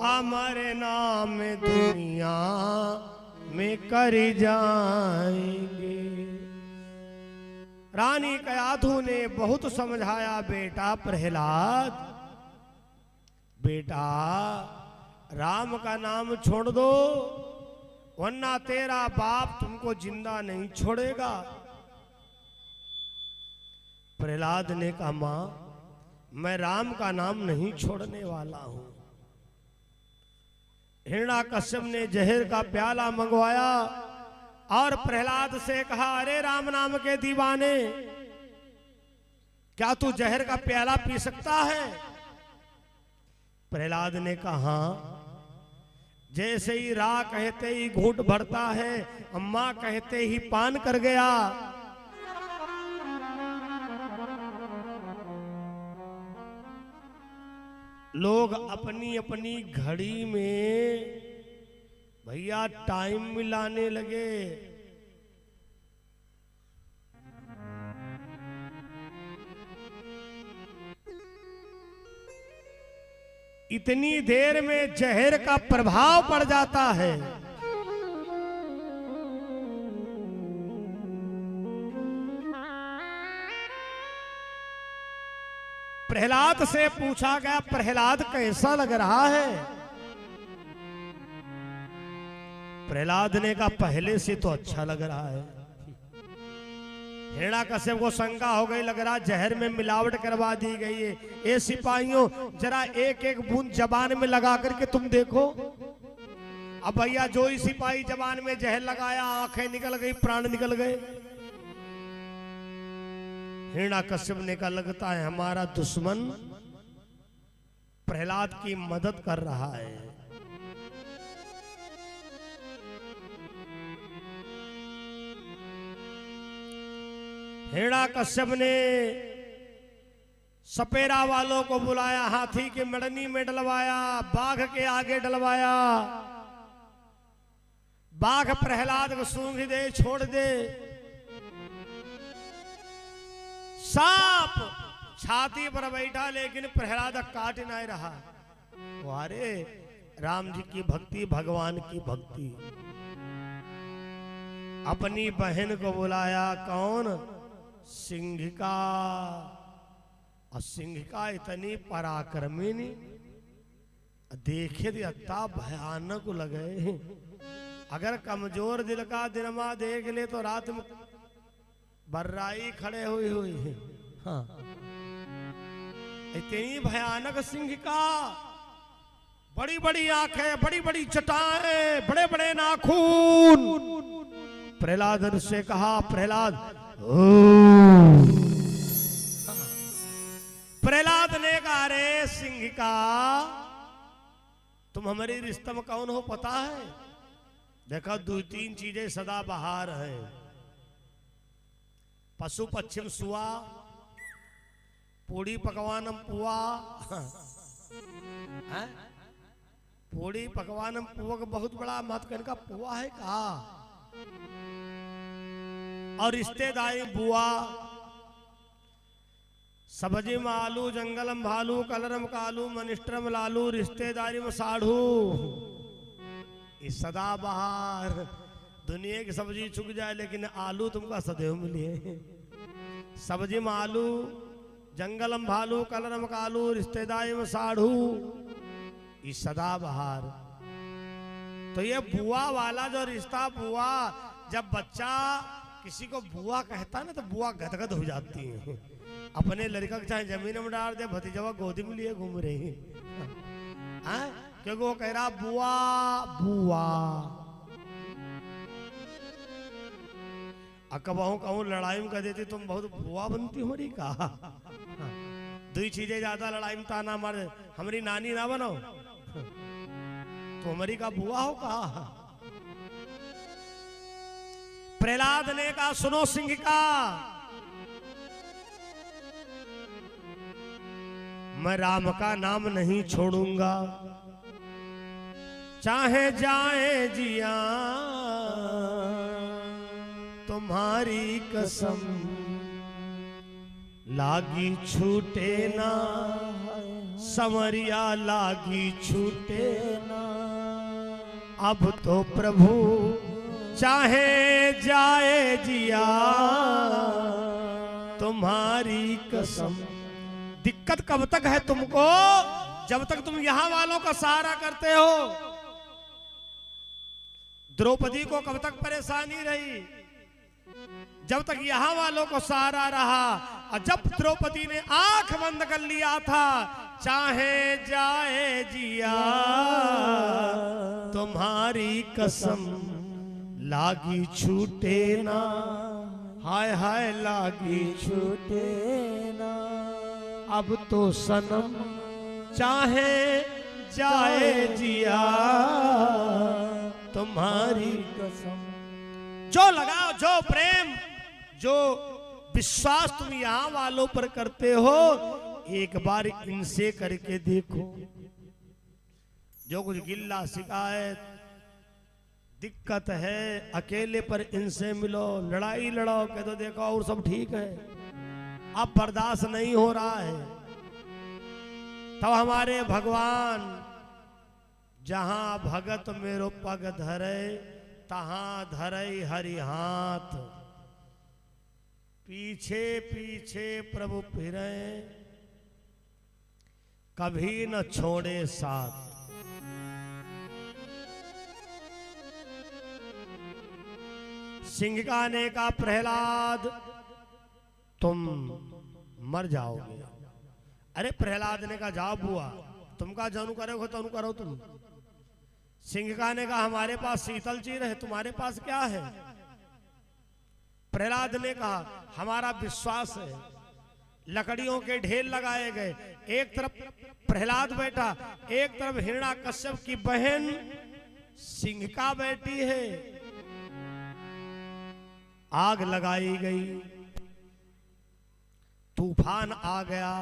अमर नाम दुनिया में कर जाएंगे। रानी कयाधु ने बहुत समझाया, बेटा प्रहलाद, बेटा राम का नाम छोड़ दो वरना तेरा बाप तुमको जिंदा नहीं छोड़ेगा। प्रहलाद ने कहा, मां मैं राम का नाम नहीं छोड़ने वाला हूं। हिरण्याकश्यप ने जहर का प्याला मंगवाया और प्रहलाद से कहा, अरे राम नाम के दीवाने, क्या तू जहर का प्याला पी सकता है? प्रहलाद ने कहा, हाँ। जैसे ही रा कहते ही घूंट भरता है, अम्मा कहते ही पान कर गया। लोग अपनी अपनी घड़ी में भैया टाइम मिलाने लगे। इतनी देर में जहर का प्रभाव पड़ जाता है। प्रहलाद से पूछा गया, प्रहलाद कैसा लग रहा है? प्रहलाद ने कहा, पहले से तो अच्छा लग रहा है। हिरण्याकश्यप को शंका हो गई, लग रहा जहर में मिलावट करवा दी गई है। ए सिपाहियों, जरा एक एक बूंद जबान में लगा करके तुम देखो। अब भैया जो ही सिपाही जबान में जहर लगाया, आंखें निकल गई, प्राण निकल गए। हिरण्याकश्यप ने कहा, लगता है हमारा दुश्मन प्रहलाद की मदद कर रहा है। हिरण्याकश्यप ने सपेरा वालों को बुलाया, हाथी के मड़नी में डलवाया, बाघ के आगे डलवाया। बाघ प्रहलाद को सूंघ दे, छोड़ दे। सांप छाती पर बैठा, लेकिन प्रहलाद काट नहीं रहा। अरे राम जी की भक्ति, भगवान की भक्ति। अपनी बहन को बुलाया, कौन? सिंहिका। और सिंहिका इतनी पराक्रमिनी, देखे तो इतना भयानक लगे। अगर कमजोर दिल का दिनमा देख ले तो रात में बर्राई खड़े हुई हाँ। इतनी भयानक सिंहिका, बड़ी बड़ी आंखें, बड़ी बड़ी जटाएं, बड़े बड़े नाखून। प्रहलाद से कहा, प्रहलाद प्रहलाद ने कहा, रे सिंहिका, तुम हमारी रिश्ते में कौन हो पता है? देखो, दो तीन चीजें सदा बहार है। पशु पश्चिम सुआ, पूड़ी पकवानम पुआ। पूड़ी पकवानम पुआ का बहुत बड़ा महत्व का पुआ है का। और रिश्तेदारी बुआ, सब्जी में आलू, जंगलम भालू, कलरम कालू, मनिस्ट्रम लालू, रिश्तेदारी में साढ़ू। इस सदा बहार दुनिया की सब्जी चुक जाए, लेकिन आलू तुमको सदैव मिले। सब्जी में आलू, जंगलम भालू, कलरम कालू, रिश्तेदारी में साढ़ू, इस सदा बहार। तो ये बुआ वाला जो रिश्ता, बुआ, जब बच्चा किसी को बुआ कहता है ना, तो बुआ गदगद हो जाती है। अपने लड़का के चाहे जमीन में डाल दे, भतीजा गोदी में लिए घूम रही है, क्योंकि वो कह रहा बुआ बुआ। अकबहू कहूँ लड़ाई में कह देती, तुम बहुत बुआ बनती हो रही का। दो चीजें ज्यादा लड़ाई में ताना मार, हमारी नानी ना बनो तो हमारी का बुआ हो का। प्रहलाद ने कहा, सुनो सिंहिका, मैं राम का नाम नहीं छोड़ूंगा, चाहे जाए जिया तुम्हारी कसम, लागी छूटे ना समरिया, लागी छूटे ना। अब तो प्रभु चाहे जाए जिया तुम्हारी कसम। दिक्कत कब तक है तुमको? जब तक तुम यहां वालों का सहारा करते हो। द्रौपदी को कब तक परेशानी रही? जब तक यहाँ वालों को सहारा रहा, और जब द्रौपदी ने आंख बंद कर लिया था, चाहे जाए जिया तुम्हारी कसम लागी छूटे ना, हाय हाय लागी छूटे ना। अब तो सनम चाहे जाए जिया तुम्हारी कसम। जो लगाओ, जो प्रेम, जो विश्वास तुम यहाँ वालों पर करते हो, एक बार इनसे करके देखो। जो कुछ गिल्ला शिकायत दिक्कत है, अकेले पर इनसे मिलो, लड़ाई लड़ो, कह दो देखो और सब ठीक है, अब बर्दाश्त नहीं हो रहा है। तब हमारे भगवान जहां भगत मेरो पग धरे, तहां धरे हरि हाथ, पीछे पीछे प्रभु फिरे, कभी न छोड़े साथ। सिंह ने कहा प्रहलाद तुम मर जाओगे। अरे प्रहलाद ने कहा जाओ बुआ, तुम का जानू करोगे तो करो तुम। सिंह ने कहा हमारे पास शीतल चीर है, तुम्हारे पास क्या है? प्रहलाद ने कहा हमारा विश्वास है। लकड़ियों के ढेर लगाए गए, एक तरफ प्रहलाद बैठा, एक तरफ हिरण्याकश्यप की बहन सिंहिका बैठी है। आग लगाई गई, तूफान आ गया,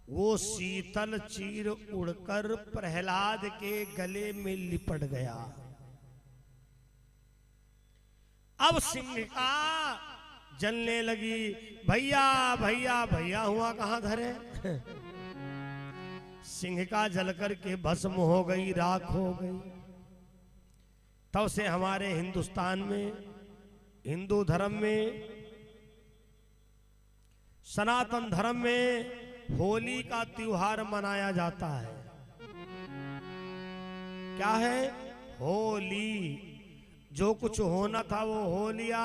वो शीतल चीर उड़कर प्रहलाद के गले में लिपट गया। अब सिंहिका जलने लगी, भैया भैया भैया हुआ कहां धरे। सिंहिका जलकर के भस्म हो गई, राख हो गई। तब से हमारे हिंदुस्तान में, हिंदू धर्म में, सनातन धर्म में होली का त्योहार मनाया जाता है। क्या है? होली। जो कुछ होना था वो हो लिया।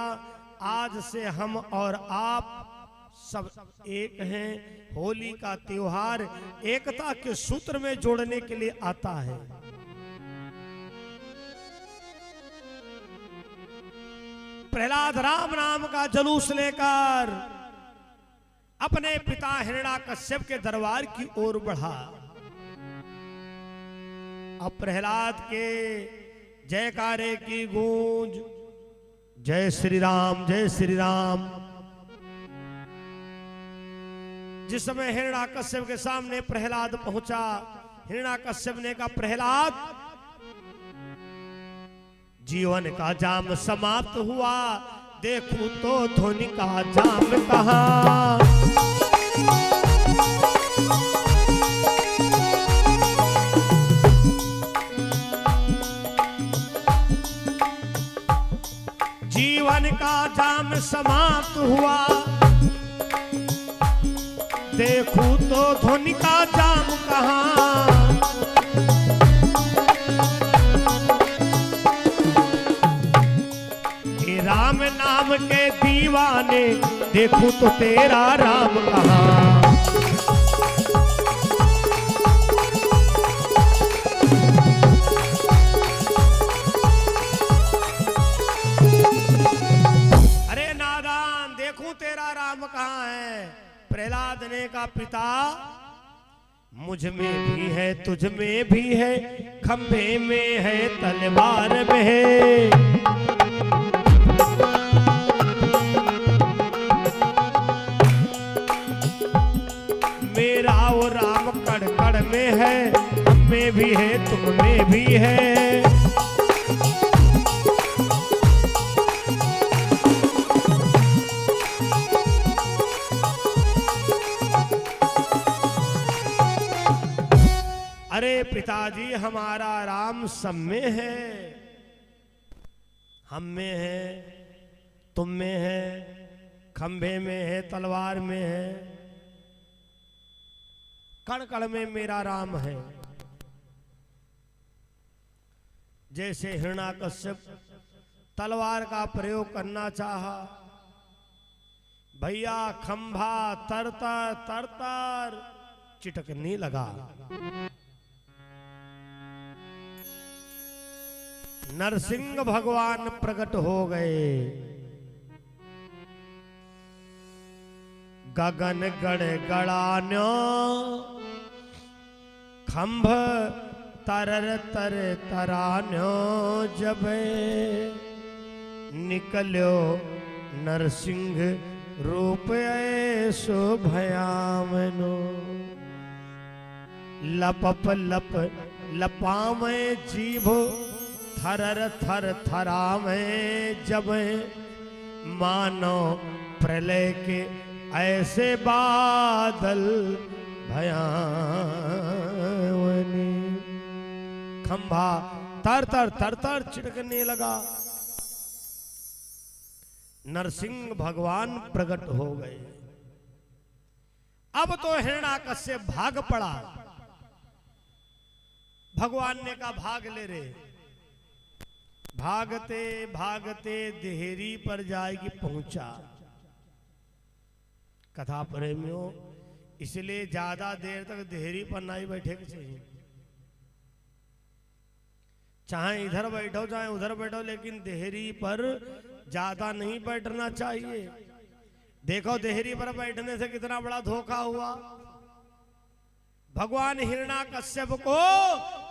आज से हम और आप सब एक हैं। होली का त्योहार एकता के सूत्र में जोड़ने के लिए आता है। प्रहलाद राम नाम का जुलूस लेकर अपने पिता हिरण्याकश्यप के दरबार की ओर बढ़ा। अब प्रहलाद के जयकारे की गूंज, जय श्री राम जय श्री राम। जिस समय हिरण्याकश्यप के सामने प्रहलाद पहुंचा, हिरण्याकश्यप ने कहा प्रहलाद जीवन का जाम समाप्त हुआ, देखूं तो धुन का जाम कहां। जीवन का जाम समाप्त हुआ, देखूं तो धुन का जाम कहां। राम नाम के दीवाने, देखूं तो तेरा राम कहां। अरे नादान, देखूं तेरा राम कहां है। प्रहलाद ने कहा पिता मुझ में भी है, तुझ में भी है, खंभे में है, तलवार में है। मेरा वो राम कड़ कड़ में है, हम में भी है, तुम में भी है। अरे पिताजी हमारा राम सब में है, हम में है, तुम में है, खंभे में है, तलवार में है, कण कण में मेरा राम है। जैसे हिरण्याकश्यप तलवार का प्रयोग करना चाहा, भैया खंभा तरतर तरतर चिटकने लगा। नरसिंह भगवान प्रकट हो गए। गगन गड़ गड़ान्यो खंभ तरर तर तरान्यो जब निकल्यो नरसिंह रूप ऐसो भयामनो। लपप लप लपावे जीभ थरर थर थरावे जब मानो प्रलय के ऐसे बादल भयावनी। खंभा तर तर तर तर छिड़कने लगा। नरसिंह भगवान प्रकट हो गए। अब तो हिरण्याकश्यप भाग पड़ा। भगवान ने कहा भाग ले रे। भागते भागते देहरी पर जाएगी पहुंचा। कथा प्रेमियों, इसलिए ज्यादा देर तक देहरी पर नहीं बैठे के चाहिए। चाहे इधर बैठो चाहे उधर बैठो, लेकिन देहरी पर ज्यादा नहीं बैठना चाहिए। देखो देहरी पर बैठने से कितना बड़ा धोखा हुआ। भगवान हिरण्याकश्यप को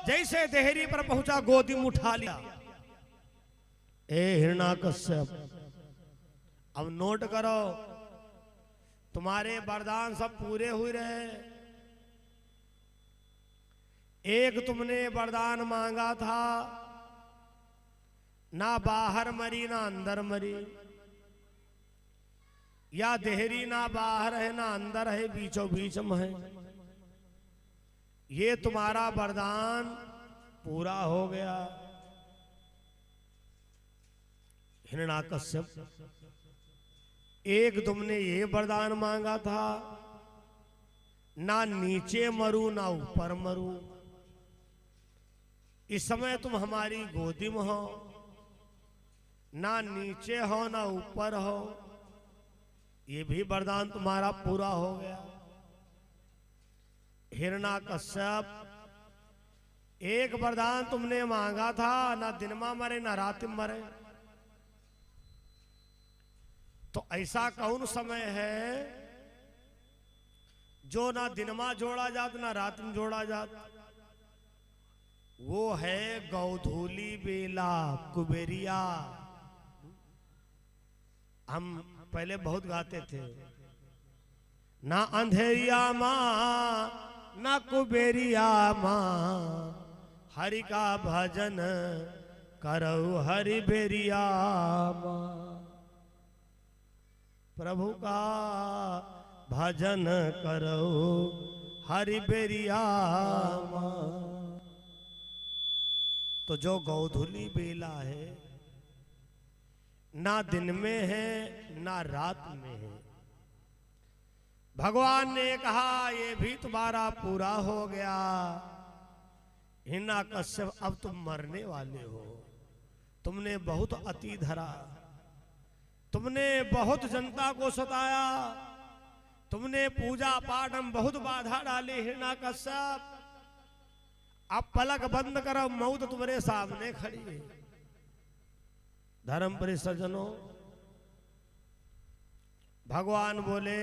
जैसे देहरी पर पहुंचा गोदी में उठा लिया। ए हिरण्याकश्यप, अब नोट करो, तुम्हारे वरदान सब पूरे हुए रहे। एक तुमने वरदान मांगा था, ना बाहर मरी ना अंदर मरी, या देहरी ना बाहर है ना अंदर है, बीचों बीच में है। ये तुम्हारा वरदान पूरा हो गया। हिरण्याकश्यप, एक तुमने ये वरदान मांगा था, ना नीचे मरू ना ऊपर मरू। इस समय तुम हमारी गोदी में हो, ना नीचे हो ना ऊपर हो। ये भी वरदान तुम्हारा पूरा हो गया। हिरण्याकश्यप, एक वरदान तुमने मांगा था, ना दिन में मरे ना रात में मरे। तो ऐसा कौन समय है जो ना दिन में जोड़ा जात ना रात में जोड़ा जात? वो है गौधूली बेला कुबेरिया। हम पहले बहुत गाते थे, ना अंधेरिया माँ ना कुबेरिया माँ, हरि का भजन करो हरि बेरिया माँ। प्रभु का भजन करो हरि बेरिया माँ। तो जो गौधूली बेला है, ना दिन में है ना रात में है। भगवान ने कहा ये भी तुम्हारा पूरा हो गया। हिरण्याकश्यप, अब तुम मरने वाले हो। तुमने बहुत अति धरा, तुमने बहुत जनता को सताया, तुमने पूजा पाठ में बहुत बाधा डाली। हिरण्याकश्यप, अब पलक बंद करो, मौत तुम्हारे सामने खड़ी है। धर्म परिसज्जनों, भगवान बोले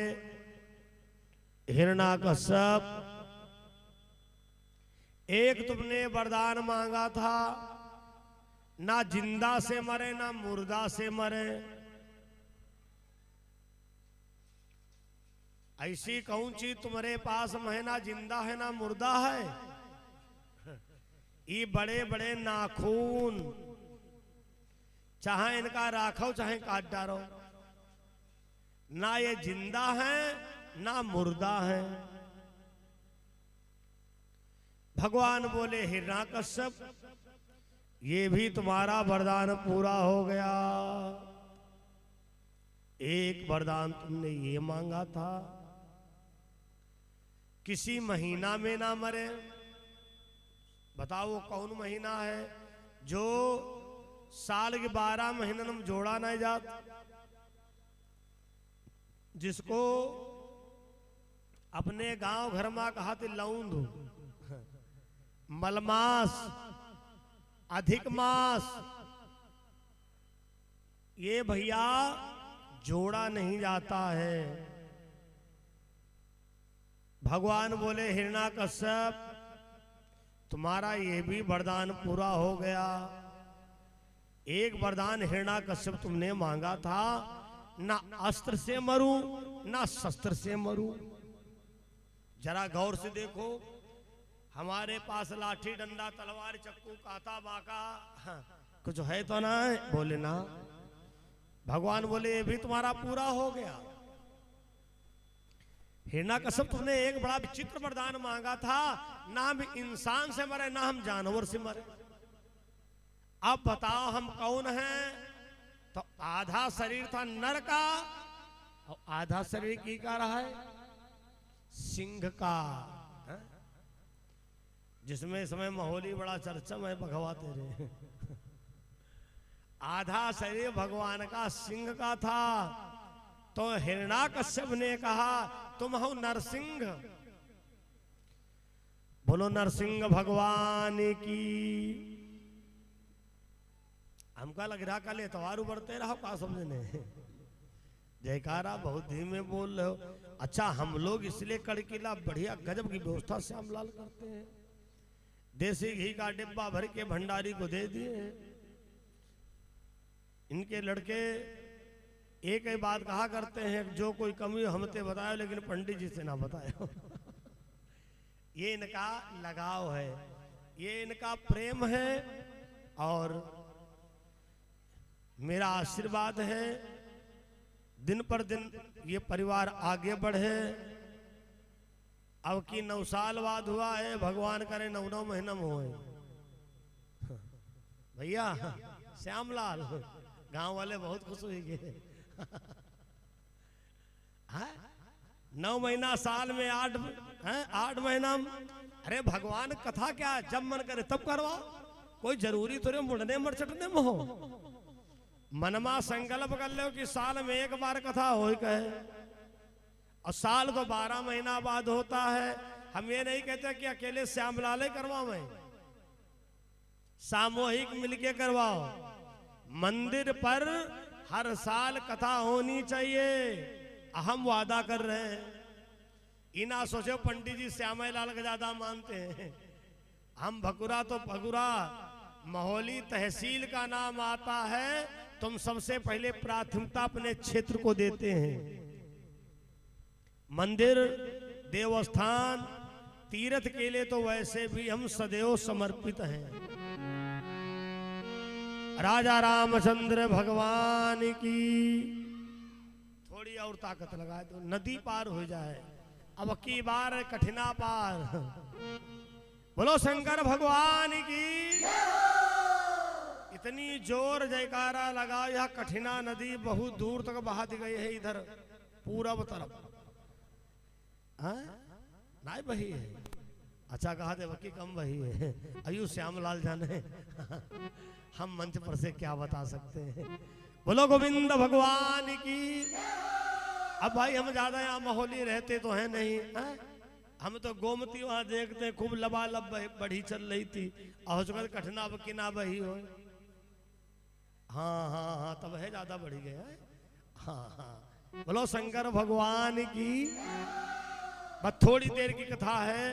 हिरण्याकश्यप, एक तुमने वरदान मांगा था, ना जिंदा से मरे ना मुर्दा से मरे। ऐसी कौन चीज तुम्हारे पास में है, ना जिंदा है ना मुर्दा है? ये बड़े बड़े नाखून, चाहे इनका राखो चाहे काट डालो, ना ये जिंदा है ना मुर्दा है। भगवान बोले हिरण्याकश्यप, ये भी तुम्हारा वरदान पूरा हो गया। एक वरदान तुमने ये मांगा था, किसी महीना में ना मरे। बताओ कौन महीना है जो साल के 12 महीनों में जोड़ा नहीं जात? जिसको अपने गांव घर में कहा थे लौंद, मलमास, अधिक मास, ये भैया जोड़ा नहीं जाता है। भगवान बोले हिरण्याकश्यप तुम्हारा ये भी वरदान पूरा हो गया। एक वरदान हिरण्याकश्यप तुमने मांगा था, ना अस्त्र से मरूं ना शस्त्र से मरूं। जरा गौर से देखो, हमारे पास लाठी डंडा तलवार चक्कू काता बाका कुछ है तो ना है? बोले ना। भगवान बोले ये भी तुम्हारा पूरा हो गया। हिरण्याकश्यप तुमने एक बड़ा विचित्र वरदान मांगा था, ना हम इंसान से मरे ना हम जानवर से मरे। अब बताओ हम कौन हैं? तो आधा शरीर था नर का और आधा शरीर की का रहा है सिंह का, है? जिसमें इस समय माहौली बड़ा चर्चा है भगवा तेरे। आधा शरीर भगवान का सिंह का था। तो हिरण्याकश्यप ने कहा तुम हो नरसिंह। बोलो नरसिंह भगवान की। हमका लग रहा कल एतवार उबरते रहो का समझने। जयकारा बहुत धीमे बोल रहे हो। अच्छा हम लोग इसलिए कड़कीला बढ़िया गजब की व्यवस्था श्यामलाल करते हैं। देसी घी का डिब्बा भर के भंडारी को दे दिए। इनके लड़के एक ही बात कहा करते हैं, जो कोई कमी हमते बताओ लेकिन पंडित जी से ना बताओ। ये इनका लगाव है, ये इनका प्रेम है और मेरा आशीर्वाद है। दिन पर दिन ये परिवार आगे बढ़े। अब की 9 साल बाद हुआ है, भगवान करे 9 महीना में होए। भैया श्यामलाल गांव वाले बहुत खुश हुए गए। 9 महीना साल में 8 महीना। अरे भगवान कथा क्या जब मन करे तब करवा, कोई जरूरी तो मुड़ने मरचटने में हो। मनमा संकल्प कर लो कि साल में एक बार कथा हो कहे, और साल तो 12 महीना बाद होता है। हम ये नहीं कहते कि अकेले श्यामलाल करवाओ, सामूहिक मिलके करवाओ। मंदिर पर हर साल कथा होनी चाहिए, अहम वादा कर रहे हैं। इना सोचो पंडित जी श्यामलाल को ज्यादा मानते हैं। हम भकुरा तो भकुरा, महोली तहसील का नाम आता है। तुम सबसे पहले प्राथमिकता अपने क्षेत्र को देते हैं। मंदिर, देवस्थान, तीर्थ के लिए तो वैसे भी हम सदैव समर्पित हैं। राजा रामचंद्र भगवान की। थोड़ी और ताकत लगाए तो नदी पार हो जाए। अब की बार कठिना पार। बोलो शंकर भगवान की। इतनी जोर जयकारा लगा, यह कठिना नदी बहुत दूर तक बहा दी गई है। इधर पूरब तरफ नहीं बही है। अच्छा कहा थे वकी कम बही है। अयु श्यामलाल जाने। हम मंच पर से क्या बता सकते हैं। बोलो गोविंद भगवान की। अब भाई हम ज्यादा यहाँ माहौली रहते तो है नहीं है? हम तो गोमती वहां देखते हैं खूब लबालब बढ़ी चल रही थी। और कठिना किना बही हो। हाँ हाँ हाँ तब है ज्यादा बढ़ी गया है। हाँ हाँ बोलो शंकर भगवान की। बस थोड़ी देर की कथा है,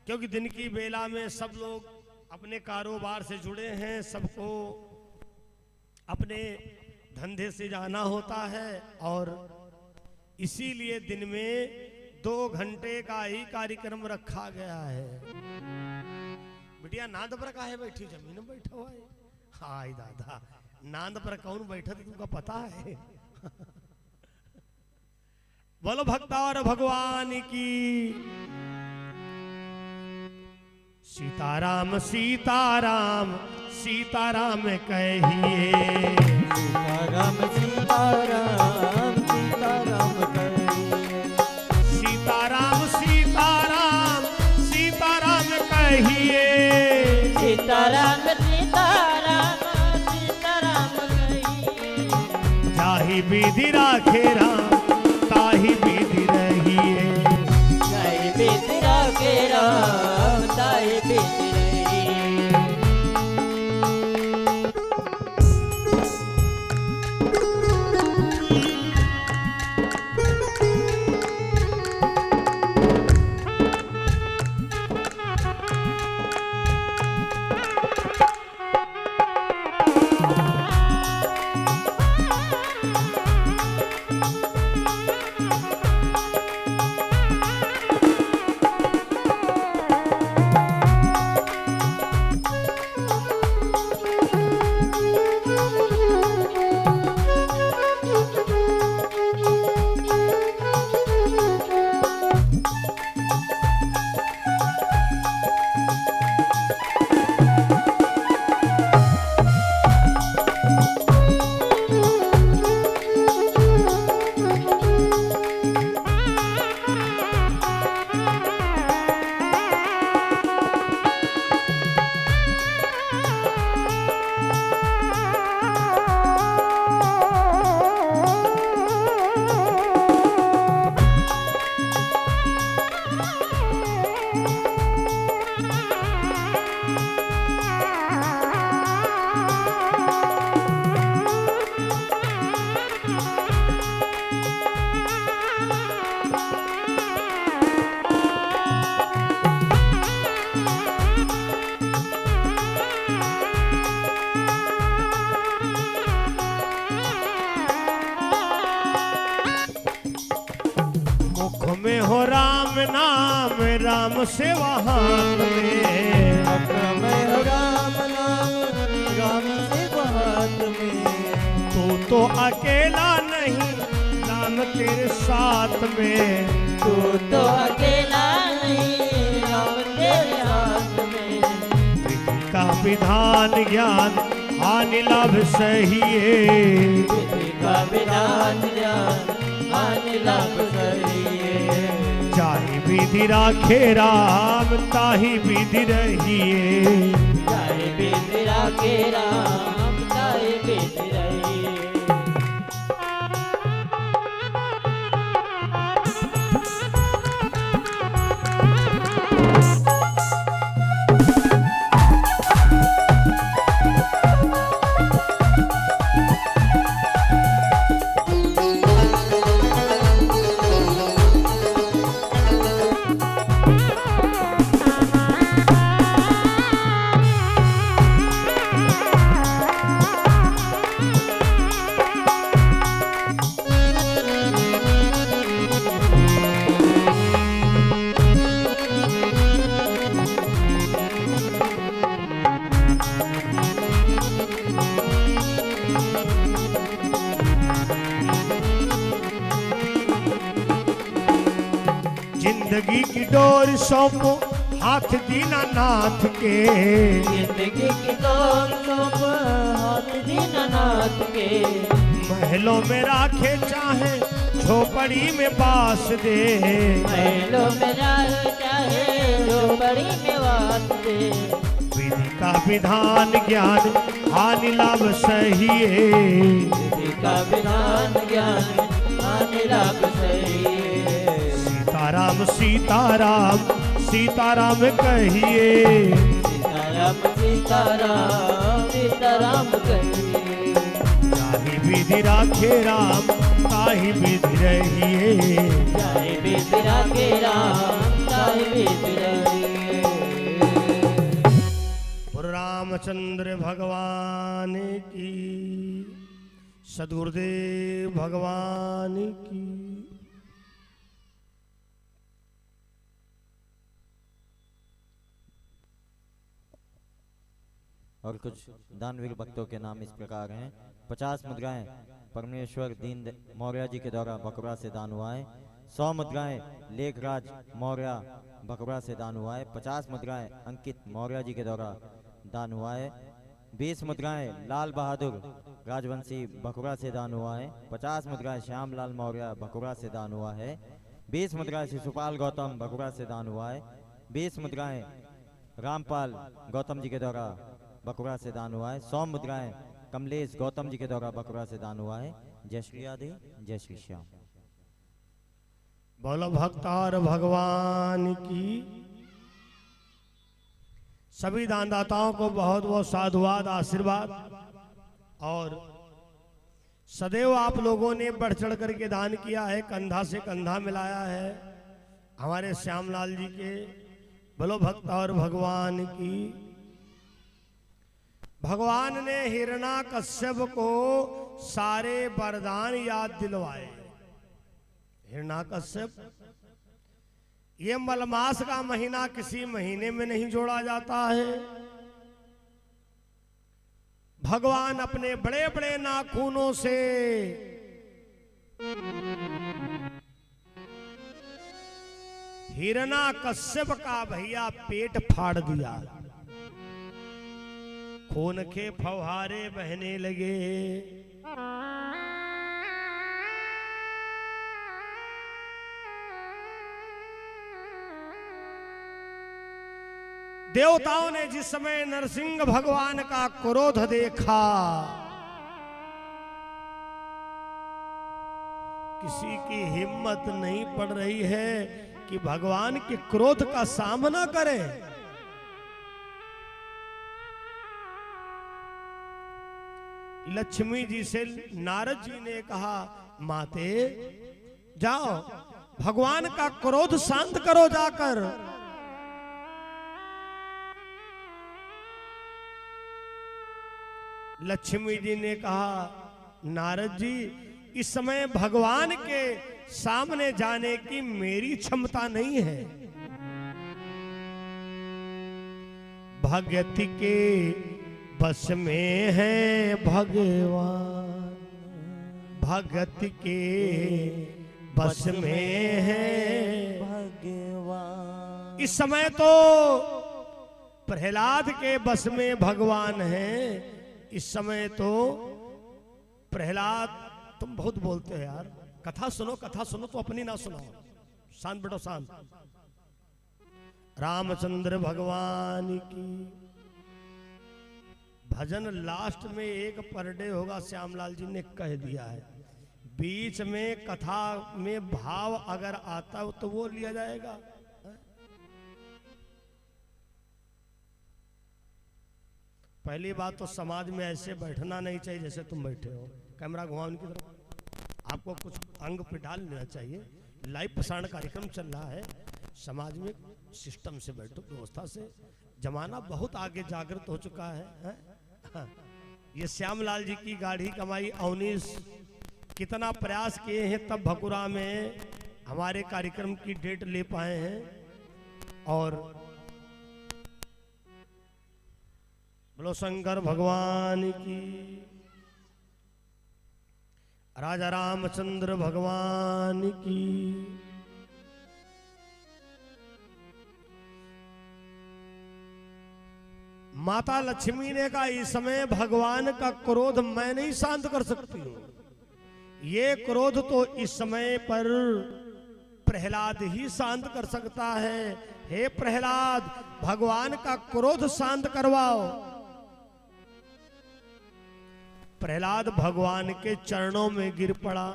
क्योंकि दिन की बेला में सब लोग अपने कारोबार से जुड़े हैं। सबको अपने धंधे से जाना होता है और इसीलिए दिन में 2 घंटे का ही कार्यक्रम रखा गया है। बिटिया नांद पर का है बैठी, जमीन में बैठा हुआ है। हाय दादा, नांद पर कौन बैठा था तुमको पता है? बोलो भक्ता और भगवान की। सीताराम सीताराम सीताराम कहिए। सीताराम सीताराम सीताराम कहिए। सीताराम सीताराम सीताराम कहिए। सीताराम सीताराम सीताराम कहिए। जाहि विधि राखे राम ताहि है राम सेवा हाथ में, अक्रम है राम नाम, राम सेवा हाथ में। तू तो अकेला नहीं राम तेरे साथ में, तू तो अकेला नहीं राम तेरे हाथ में। विधि का विधान ज्ञान हानि लाभ सही है, विधि का विधान ज्ञान हानि लाभ सही है। चाहे विधि राखे राम ताही विधि रहिए, चाहे विधि राखे राम ताहे विधि रहिए। जिंदगी की डोर सौंपो हाथ दीनानाथ के, जिंदगी की डोर सौंप हाथ दीनानाथ के। महलों में राखे चाहे झोपड़ी में बास दे, महलों में रहे चाहे झोपड़ी में वास दे। विधि का विधान ज्ञान हानि लाभ सही है, विधि का विधान ज्ञान हानि लाभ सही है। सीताराम सीताराम सीताराम कहिए, सीताराम सीताराम सीताराम कहिए। ताहि विधि राखे राम ताहि विधि रहिए, चाहे विधि राखे राम ताहे विधि रहिए। रामचंद्र भगवान की, सदगुरुदेव भगवान की। और कुछ दानवीर भक्तों के नाम इस प्रकार हैं। 50 मुद्राएं परमेश्वर दीन मौर्य जी के द्वारा बकरा से दान हुआ है। 100 मुद्राएं लेखराज मौर्य बकरा से दान हुआ है। 50 मुद्राएं अंकित मौर्य जी के द्वारा दान हुआ है। 20 मुद्राएं लाल बहादुर राजवंशी बकरा से दान हुआ है। 50 मुद्राएं श्यामलाल मौर्य बकरा से दान हुआ है। 20 मुद्राएं शिशुपाल गौतम बकरा से दान हुआ है। 20 मुद्राएं रामपाल गौतम जी के द्वारा बकरा से दान हुआ है। 100 मुद्राएं कमलेश गौतम जी के द्वारा बकरा से दान हुआ है। जय श्री राधे, जय श्री श्याम। बोलो भक्तार भगवान की। सभी दानदाताओं को बहुत बहुत साधुवाद आशीर्वाद। और सदैव आप लोगों ने बढ़ चढ़ करके दान किया है, कंधा से कंधा मिलाया है हमारे श्यामलाल जी के। बोलो भक्तार भगवान की। भगवान ने हिरण्याकश्यप को सारे वरदान याद दिलवाए। हिरण्याकश्यप, ये मलमास का महीना किसी महीने में नहीं जोड़ा जाता है। भगवान अपने बड़े बड़े नाखूनों से हिरण्याकश्यप का भैया पेट फाड़ दिया। खून के फव्वारे बहने लगे। देवताओं ने जिस समय नरसिंह भगवान का क्रोध देखा, किसी की हिम्मत नहीं पड़ रही है कि भगवान के क्रोध का सामना करे। लक्ष्मी जी से नारद जी ने कहा, माते जाओ भगवान का क्रोध शांत करो जाकर। लक्ष्मी जी ने कहा, नारद जी इस समय भगवान के सामने जाने की मेरी क्षमता नहीं है। भगति के बस में है भगवान, भगति के बस में है भगवान। इस समय तो प्रहलाद के बस में भगवान है। इस समय तो प्रहलाद, तुम बहुत बोलते हो यार, कथा सुनो तो अपनी ना सुनाओ, शांत बैठो शांत। रामचंद्र भगवान की भजन लास्ट में एक पर डे होगा, श्यामलाल जी ने कह दिया है। बीच में कथा में भाव अगर आता हो तो वो लिया जाएगा। पहली बात तो समाज में ऐसे बैठना नहीं चाहिए जैसे तुम बैठे हो। कैमरा घुमाओ उनकी तरफ, आपको कुछ अंग पे डाल लेना चाहिए। लाइव प्रसारण कार्यक्रम चल रहा है, समाज में सिस्टम से बैठो, व्यवस्था से। जमाना बहुत आगे जागृत हो चुका है। हाँ। ये श्यामलाल जी की गाढ़ी कमाई 19 कितना प्रयास किए हैं, तब भकुरा में हमारे कार्यक्रम की डेट ले पाए हैं। और बोलो शंकर भगवान की, राजा रामचंद्र भगवान की। माता लक्ष्मी ने कहा इस समय भगवान का क्रोध मैं नहीं शांत कर सकती हूं, ये क्रोध तो इस समय पर प्रहलाद ही शांत कर सकता है। हे प्रहलाद, भगवान का क्रोध शांत करवाओ। प्रहलाद भगवान के चरणों में गिर पड़ा,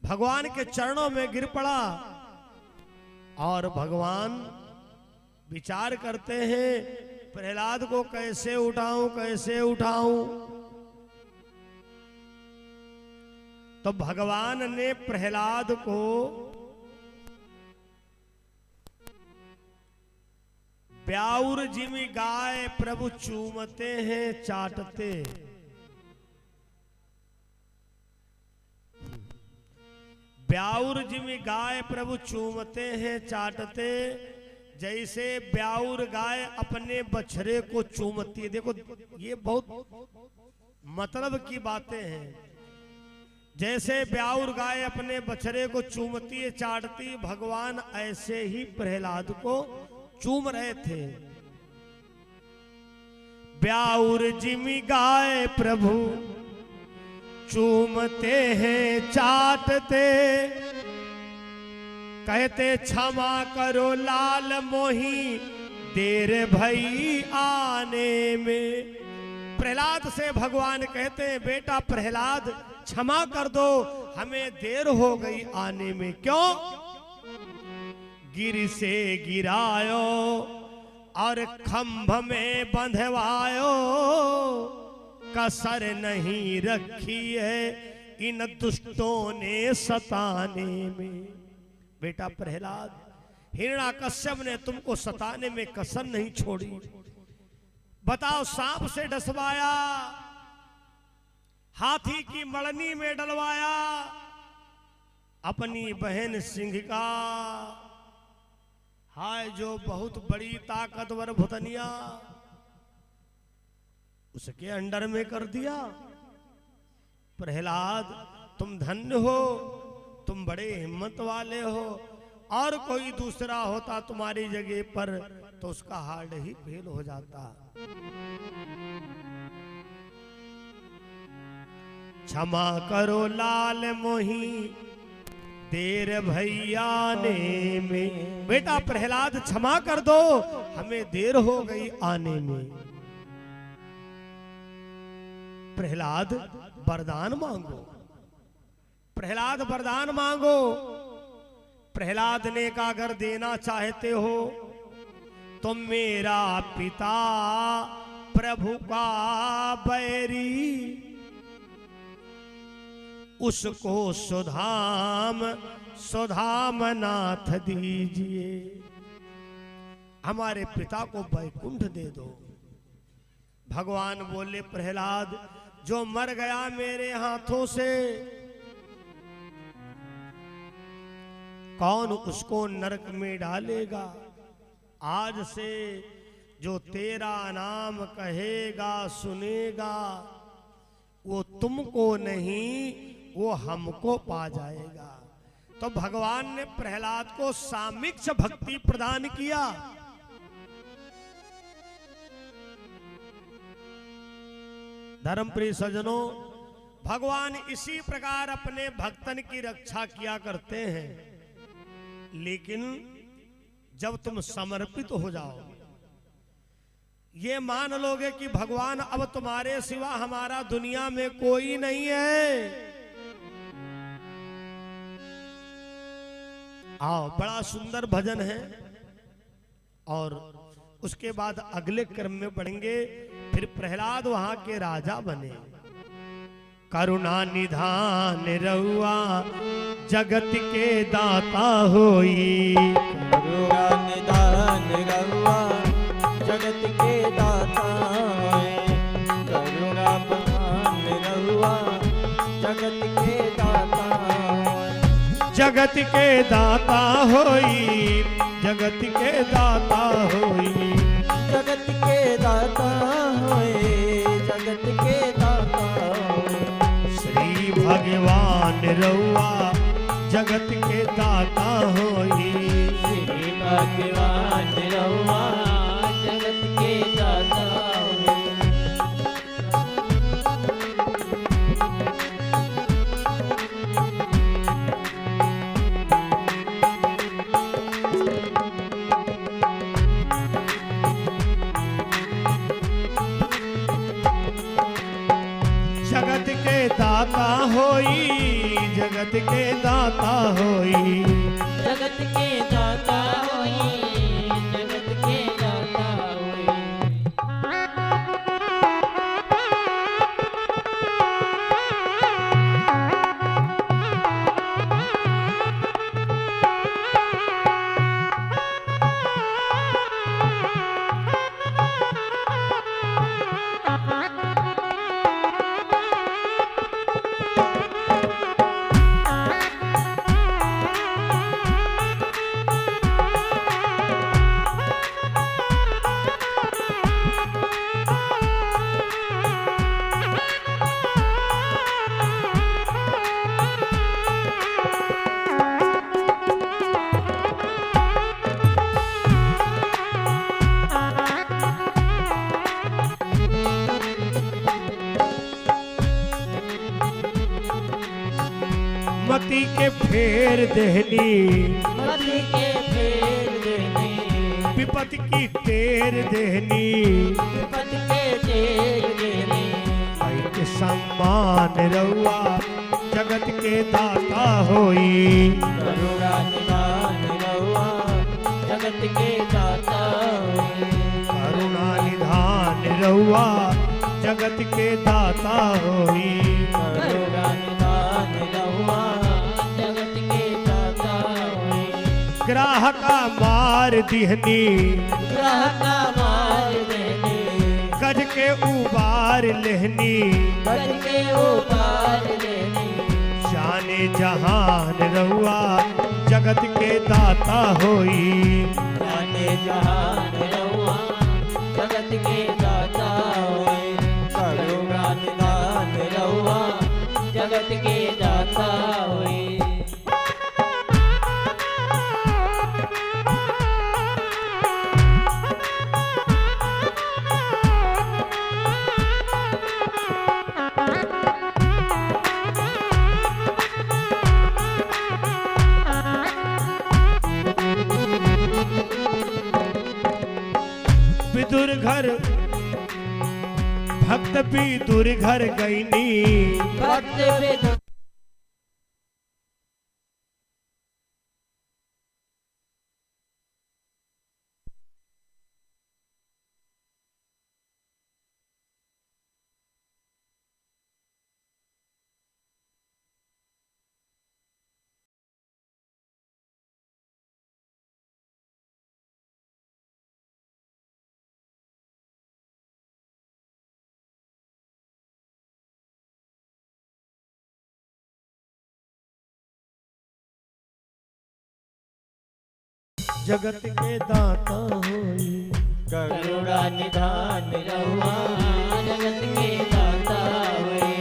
भगवान के चरणों में गिर पड़ा। और भगवान विचार करते हैं प्रहलाद को कैसे उठाऊं, कैसे उठाऊं। तो भगवान ने प्रहलाद को ब्याउर जिमी गाय प्रभु चूमते हैं चाटते। ब्याउर जिमी गाय प्रभु चूमते हैं चाटते, जैसे ब्याउर गाय अपने बछड़े को चूमती है। देखो ये बहुत मतलब की बातें हैं। जैसे ब्याउर गाय अपने बछड़े को चूमती है, चाटती, भगवान ऐसे ही प्रहलाद को चूम रहे थे। ब्याउर जिमी गाय प्रभु चूमते हैं चाटते, कहते क्षमा करो लाल मोही देर भई आने में। प्रहलाद से भगवान कहते हैं बेटा प्रहलाद क्षमा कर दो, हमें देर हो गई आने में। क्यों? गिर से गिरायो और खंभ में बंधवायो, कसर नहीं रखी है इन दुष्टों ने सताने में। बेटा प्रहलाद, हिरण्याकश्यप ने तुमको सताने में कसर नहीं छोड़ी। बताओ, सांप से डसवाया, हाथी की मड़नी में डलवाया, अपनी बहन सिंह का, हाय जो बहुत बड़ी ताकतवर भुतनिया, उसके अंडर में कर दिया। प्रहलाद तुम धन्य हो, तुम बड़े हिम्मत वाले हो। और कोई दूसरा होता तुम्हारी जगह पर तो उसका हार्ट ही फेल हो जाता। क्षमा करो लाल मोही देर भैया ने में। बेटा प्रहलाद क्षमा कर दो, हमें देर हो गई आने में। प्रहलाद वरदान मांगो, प्रहलाद वरदान मांगो। प्रहलाद ने कहा अगर देना चाहते हो तो मेरा पिता प्रभु का बैरी, उसको सुधाम नाथ दीजिए। हमारे पिता को वैकुंठ दे दो। भगवान बोले प्रहलाद जो मर गया मेरे हाथों से, कौन उसको नरक में डालेगा। आज से जो तेरा नाम कहेगा सुनेगा वो तुमको नहीं वो हमको पा जाएगा। तो भगवान ने प्रहलाद को सामिक्ष भक्ति प्रदान किया। धर्मप्रिय सज्जनों, भगवान इसी प्रकार अपने भक्तन की रक्षा किया करते हैं। लेकिन जब तुम समर्पित हो जाओ, ये मान लोगे कि भगवान अब तुम्हारे सिवा हमारा दुनिया में कोई नहीं है, आओ बड़ा सुंदर भजन है। और उसके बाद अगले क्रम में पढ़ेंगे। फिर प्रहलाद वहां के राजा बने। करुणा निधान रहुआ जगत के दाता होई। करुणा निधान रहुआ जगत के दाता होई। करुणा बखान रहुआ जगत के दाता होई। जगत के दाता होई। जगत के दाता होई। जगत के दाता होए। जगत के दाता होए। श्री भगवान रहुआ जगत के दाता होई। श्री भगवान रहुआ जगत के दाता होई। जगत के दाता होई। जगत के दाता होई। जगत के दाता होई। जगत के दाता होई। मति के फेर देहनी। मति के फेर देने। विपत्ति की तेर देहनी। विपत्ति के तेर देने। ऐ सम्मान रहुआ जगत के दाता होई। करुणा निधान रहुआ जगत के दाता होई। करुणा निधान रहुआ जगत के दाता होई। करुणा निधान रहुआ जगत के दाता होई। ग्राहका मार दिहनी। ग्रह का मार देने। गज के उबार लेहनी। गज के उपार देने। शाने जहान रहुआ जगत के दाता होई। जाने जहान रहुआ जगत के दाता होई। करुणा निधान रहुआ जगत के दाता होई। विदुर घर भक्त विदुर घर गईनी। भक्त विदुर जगत के दाता होई। करुणा निधान रहुआ जगत के दाता हुए।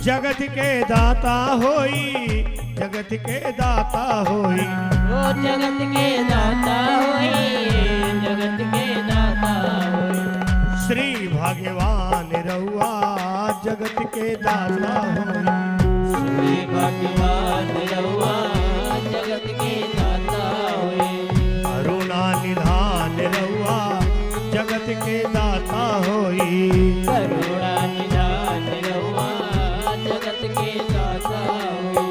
जगत के दाता होई, जगत के दाता होई, वो जगत के दाता हुए, जगत के दाता हुए। श्री भगवान रहुआ जगत के दाता होई। श्री भगवान रहुआ जगत के दाता हुए। करुणा निधान रहुआ जगत के दाता होई। करुणा निधान रहुआ जगत के दाता हुए।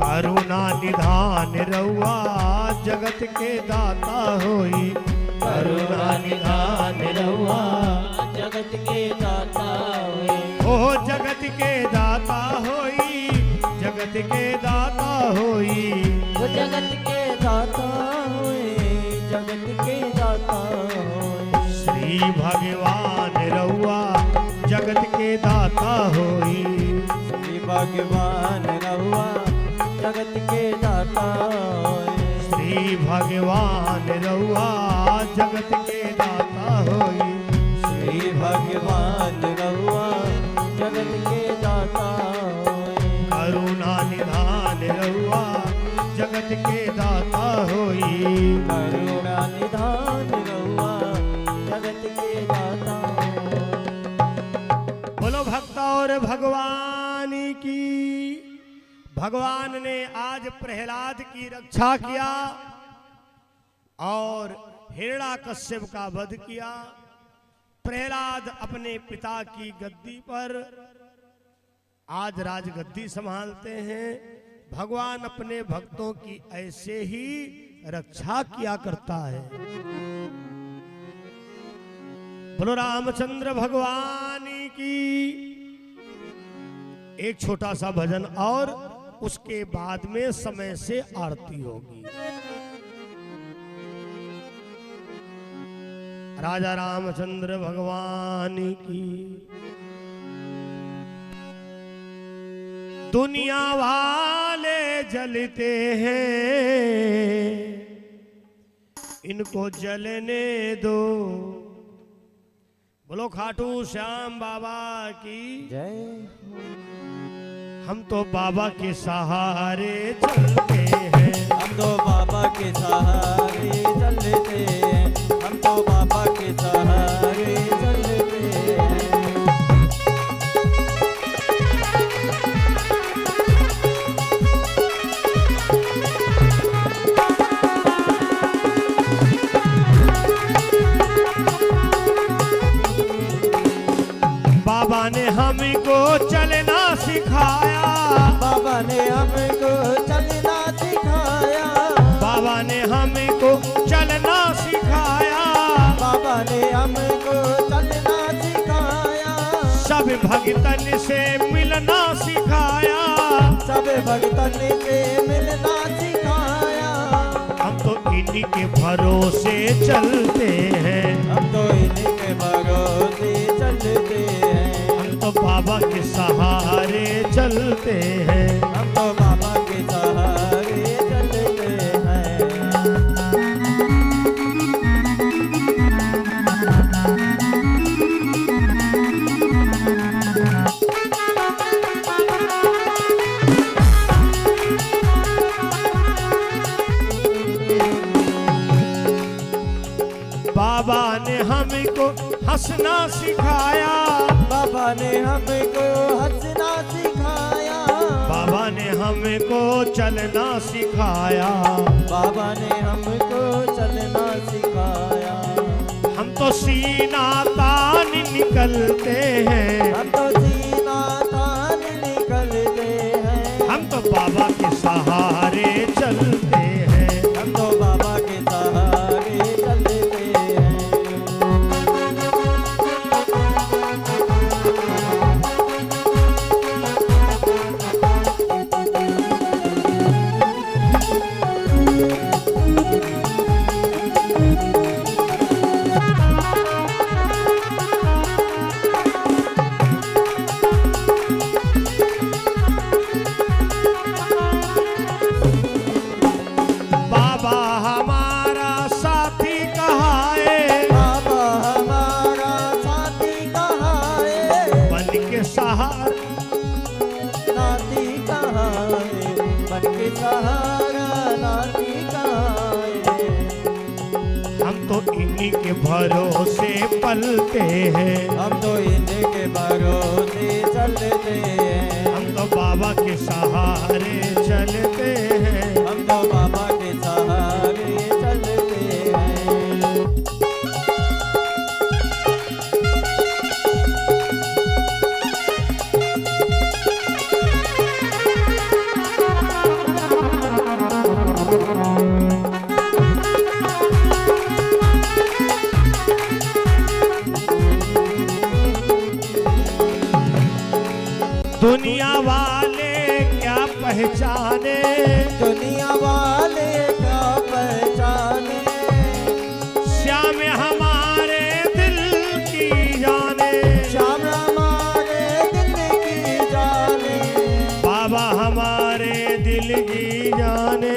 करुणा निधान रहुआ जगत के दाता होई। करुणा निधान रहुआ जगत के दाता हुए। ओ जगत के दाता होई, जगत के दाता होई। वो जगत के दाता हुए, जगत के दाता हुए। श्री भगवान रहुआ जगत के दाता होई। श्री भगवान रहुआ जगत के दाता होए। श्री भगवान रहुआ जगत के दाता होई। श्री भगवान रहुआ जगत के दाता होए। करुणा निधान रहुआ जगत के दाता होई। करुणा निधान रहुआ जगत के दाता होए। बोलो भक्ता और भगवान की। भगवान ने आज प्रहलाद की रक्षा किया और हिरण्याकश्यप का वध किया। प्रहलाद अपने पिता की गद्दी पर आज राजगद्दी संभालते हैं। भगवान अपने भक्तों की ऐसे ही रक्षा किया करता है। बोलो रामचंद्र भगवान की। एक छोटा सा भजन और उसके बाद में समय से आरती होगी। राजा रामचंद्र भगवान की। दुनिया वाले जलते हैं, इनको जलने दो। बोलो खाटू श्याम बाबा की जय। हम तो बाबा के सहारे चलते हैं। हम तो बाबा के सहारे चलते हैं। हम तो बाबा के सहारे चलते हैं। बाबा ने हमको चलना सिखाया। बाबा ने हमको चलना सिखाया। बाबा ने हमको चलना सिखाया। बाबा ने हमको चलना सिखाया। सब भक्तन से मिलना सिखाया। सब भक्तन से मिलना सिखाया। हम तो इन्हीं के भरोसे चलते हैं। हम तो इन्हीं के भरोसे चलते हैं। हम तो बाबा के सहारे चलते हैं। हम तो बाबा के सहारे चलते हैं। बाबा ने हमको हंसना सिखाया। बाबा ने हमको हंसना सिखाया। बाबा ने हमको चलना सिखाया, बाबा ने हमको चलना सिखाया। हम तो सीना तान निकलते हैं, हम तो सीना तान निकलते हैं। हम तो बाबा के सहारे चलते हैं, हम तो बाबा के सहारे चलते हैं। बाबा हमारा साथी कहाए, बाबा हमारा साथी कहाए, बन के सहारा नाती कहाए, बन के सहारा नाती कहाए। हम तो इन्हीं के भरोसे पलते हैं, हम तो इनके भरोसे चलते हैं। हम तो बाबा के सहारे चलते हैं। हम तो बाबा के सहारे चलते हैं। दुनिया वाले क्या पहचाने, दुनिया वाले क्या पहचाने, श्याम हमारे दिल की जाने, श्याम हमारे दिल की जाने, बाबा हमारे दिल की जाने।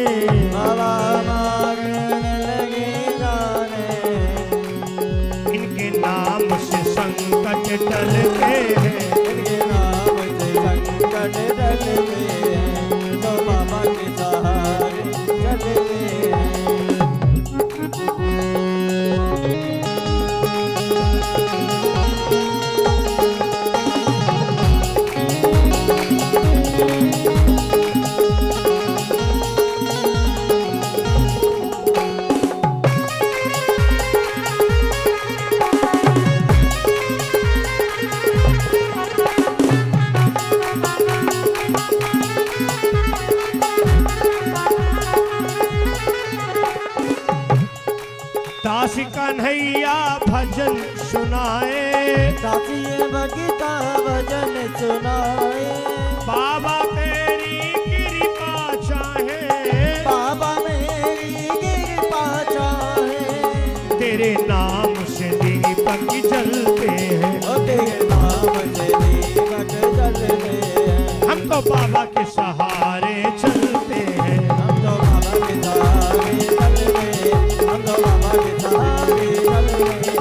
बाबा हमारे दिल की जाने। इनके नाम से संकट टलते हैं, इनके नाम से संकट टलते हैं। तो बाबा के सहारे चलते हैं। दास कन्हैया भजन सुनाए, दासिए भगता भजन सुनाए, बाबा तेरी कृपा चाहे, बाबा मेरी कृपा चाहे। तेरे नाम से दीपक जलते हैं, ओ तेरे नाम से दीपक जलते हैं। हम तो बाबा के सहारे चलते हैं। हम तो बाबा के सहारे चलते हैं। हम तो बाबा के सहारे चलते हैं।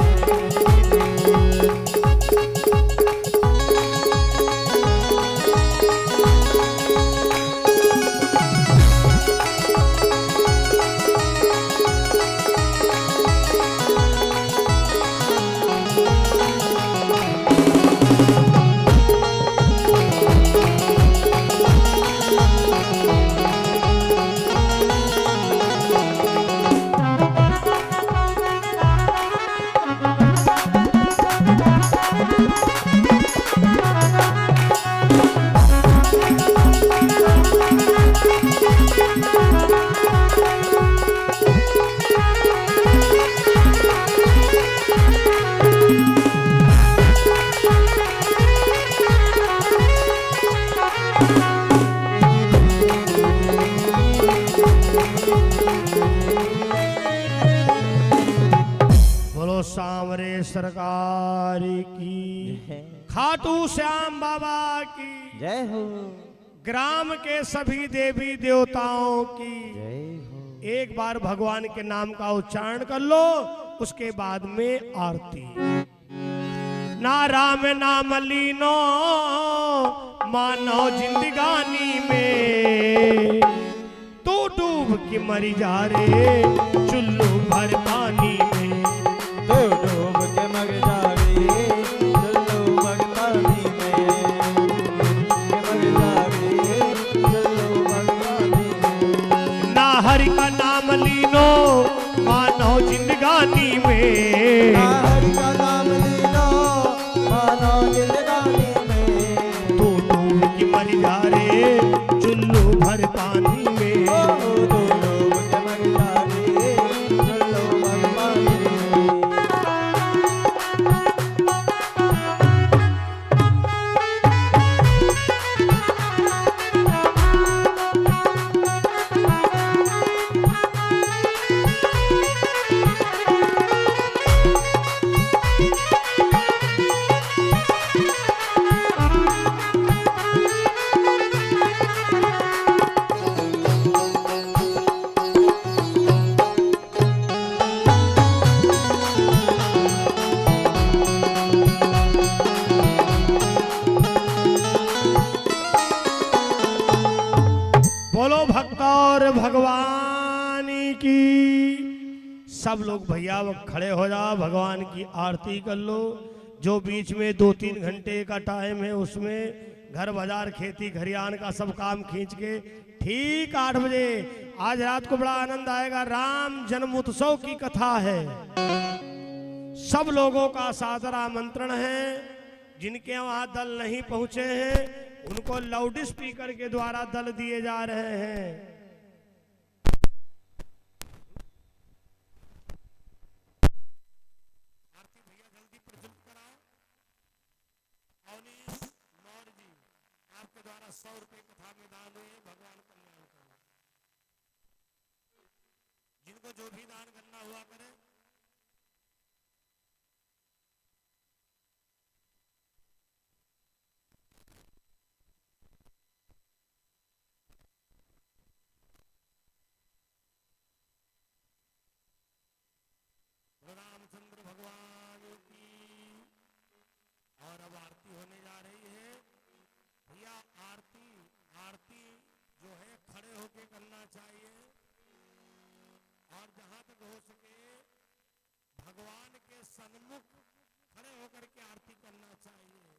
सांवरे सरकार की, खाटू श्याम बाबा की, जय हो, ग्राम के सभी देवी देवताओं की। जय हो। एक बार भगवान के नाम का उच्चारण कर लो, उसके बाद में आरती। ना राम नाम लीनो मानो जिंदगानी में, तू डूब के मरी जा रे चुल्लू भर पानी में। तू डूब के मर जा रे चुल्लू भर पानी में, के मर जा रे चुल्लू हरि का नाम लीनो मानो जिंदगानी में। हरि का नाम लीनो मानो जिंदगानी में। तू डूब के मर जा रे चुल्लू भर पानी में। तू डूब के मर जा रे चुल्लू भर पानी में। बोलो भक्त और भगवान की। सब लोग भैया वो खड़े हो जाओ, भगवान की आरती कर लो। जो बीच में 2-3 घंटे का टाइम है उसमें घर बाजार खेती खरियान का सब काम खींच के ठीक 8 बजे आज रात को बड़ा आनंद आएगा। राम जन्म उत्सव की कथा है। सब लोगों का सादर आमंत्रण है। जिनके वहां दल नहीं पहुंचे हैं उनको लाउड स्पीकर के द्वारा दल दिए जा रहे हैं। आपके द्वारा 100 रुपए कथा में दान हुए, भगवान कल्याण करें। जिनको जो भी दान करना हुआ करे। रामचंद्र भगवान की। और अब आरती होने जा रही है। भैया आरती जो है खड़े होके करना चाहिए और जहां तक हो सके भगवान के सन्मुख खड़े होकर के आरती करना चाहिए।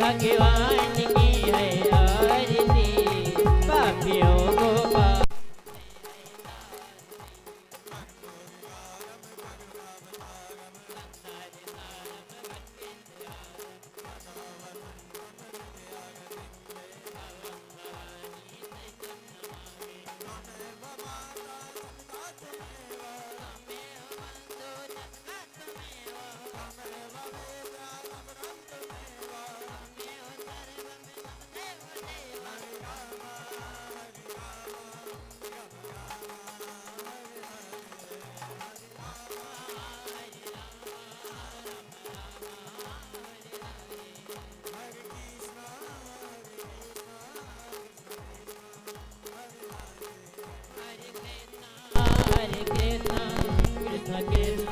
भगवान की है आरती पापियों को Hare Krishna, Krishna Krishna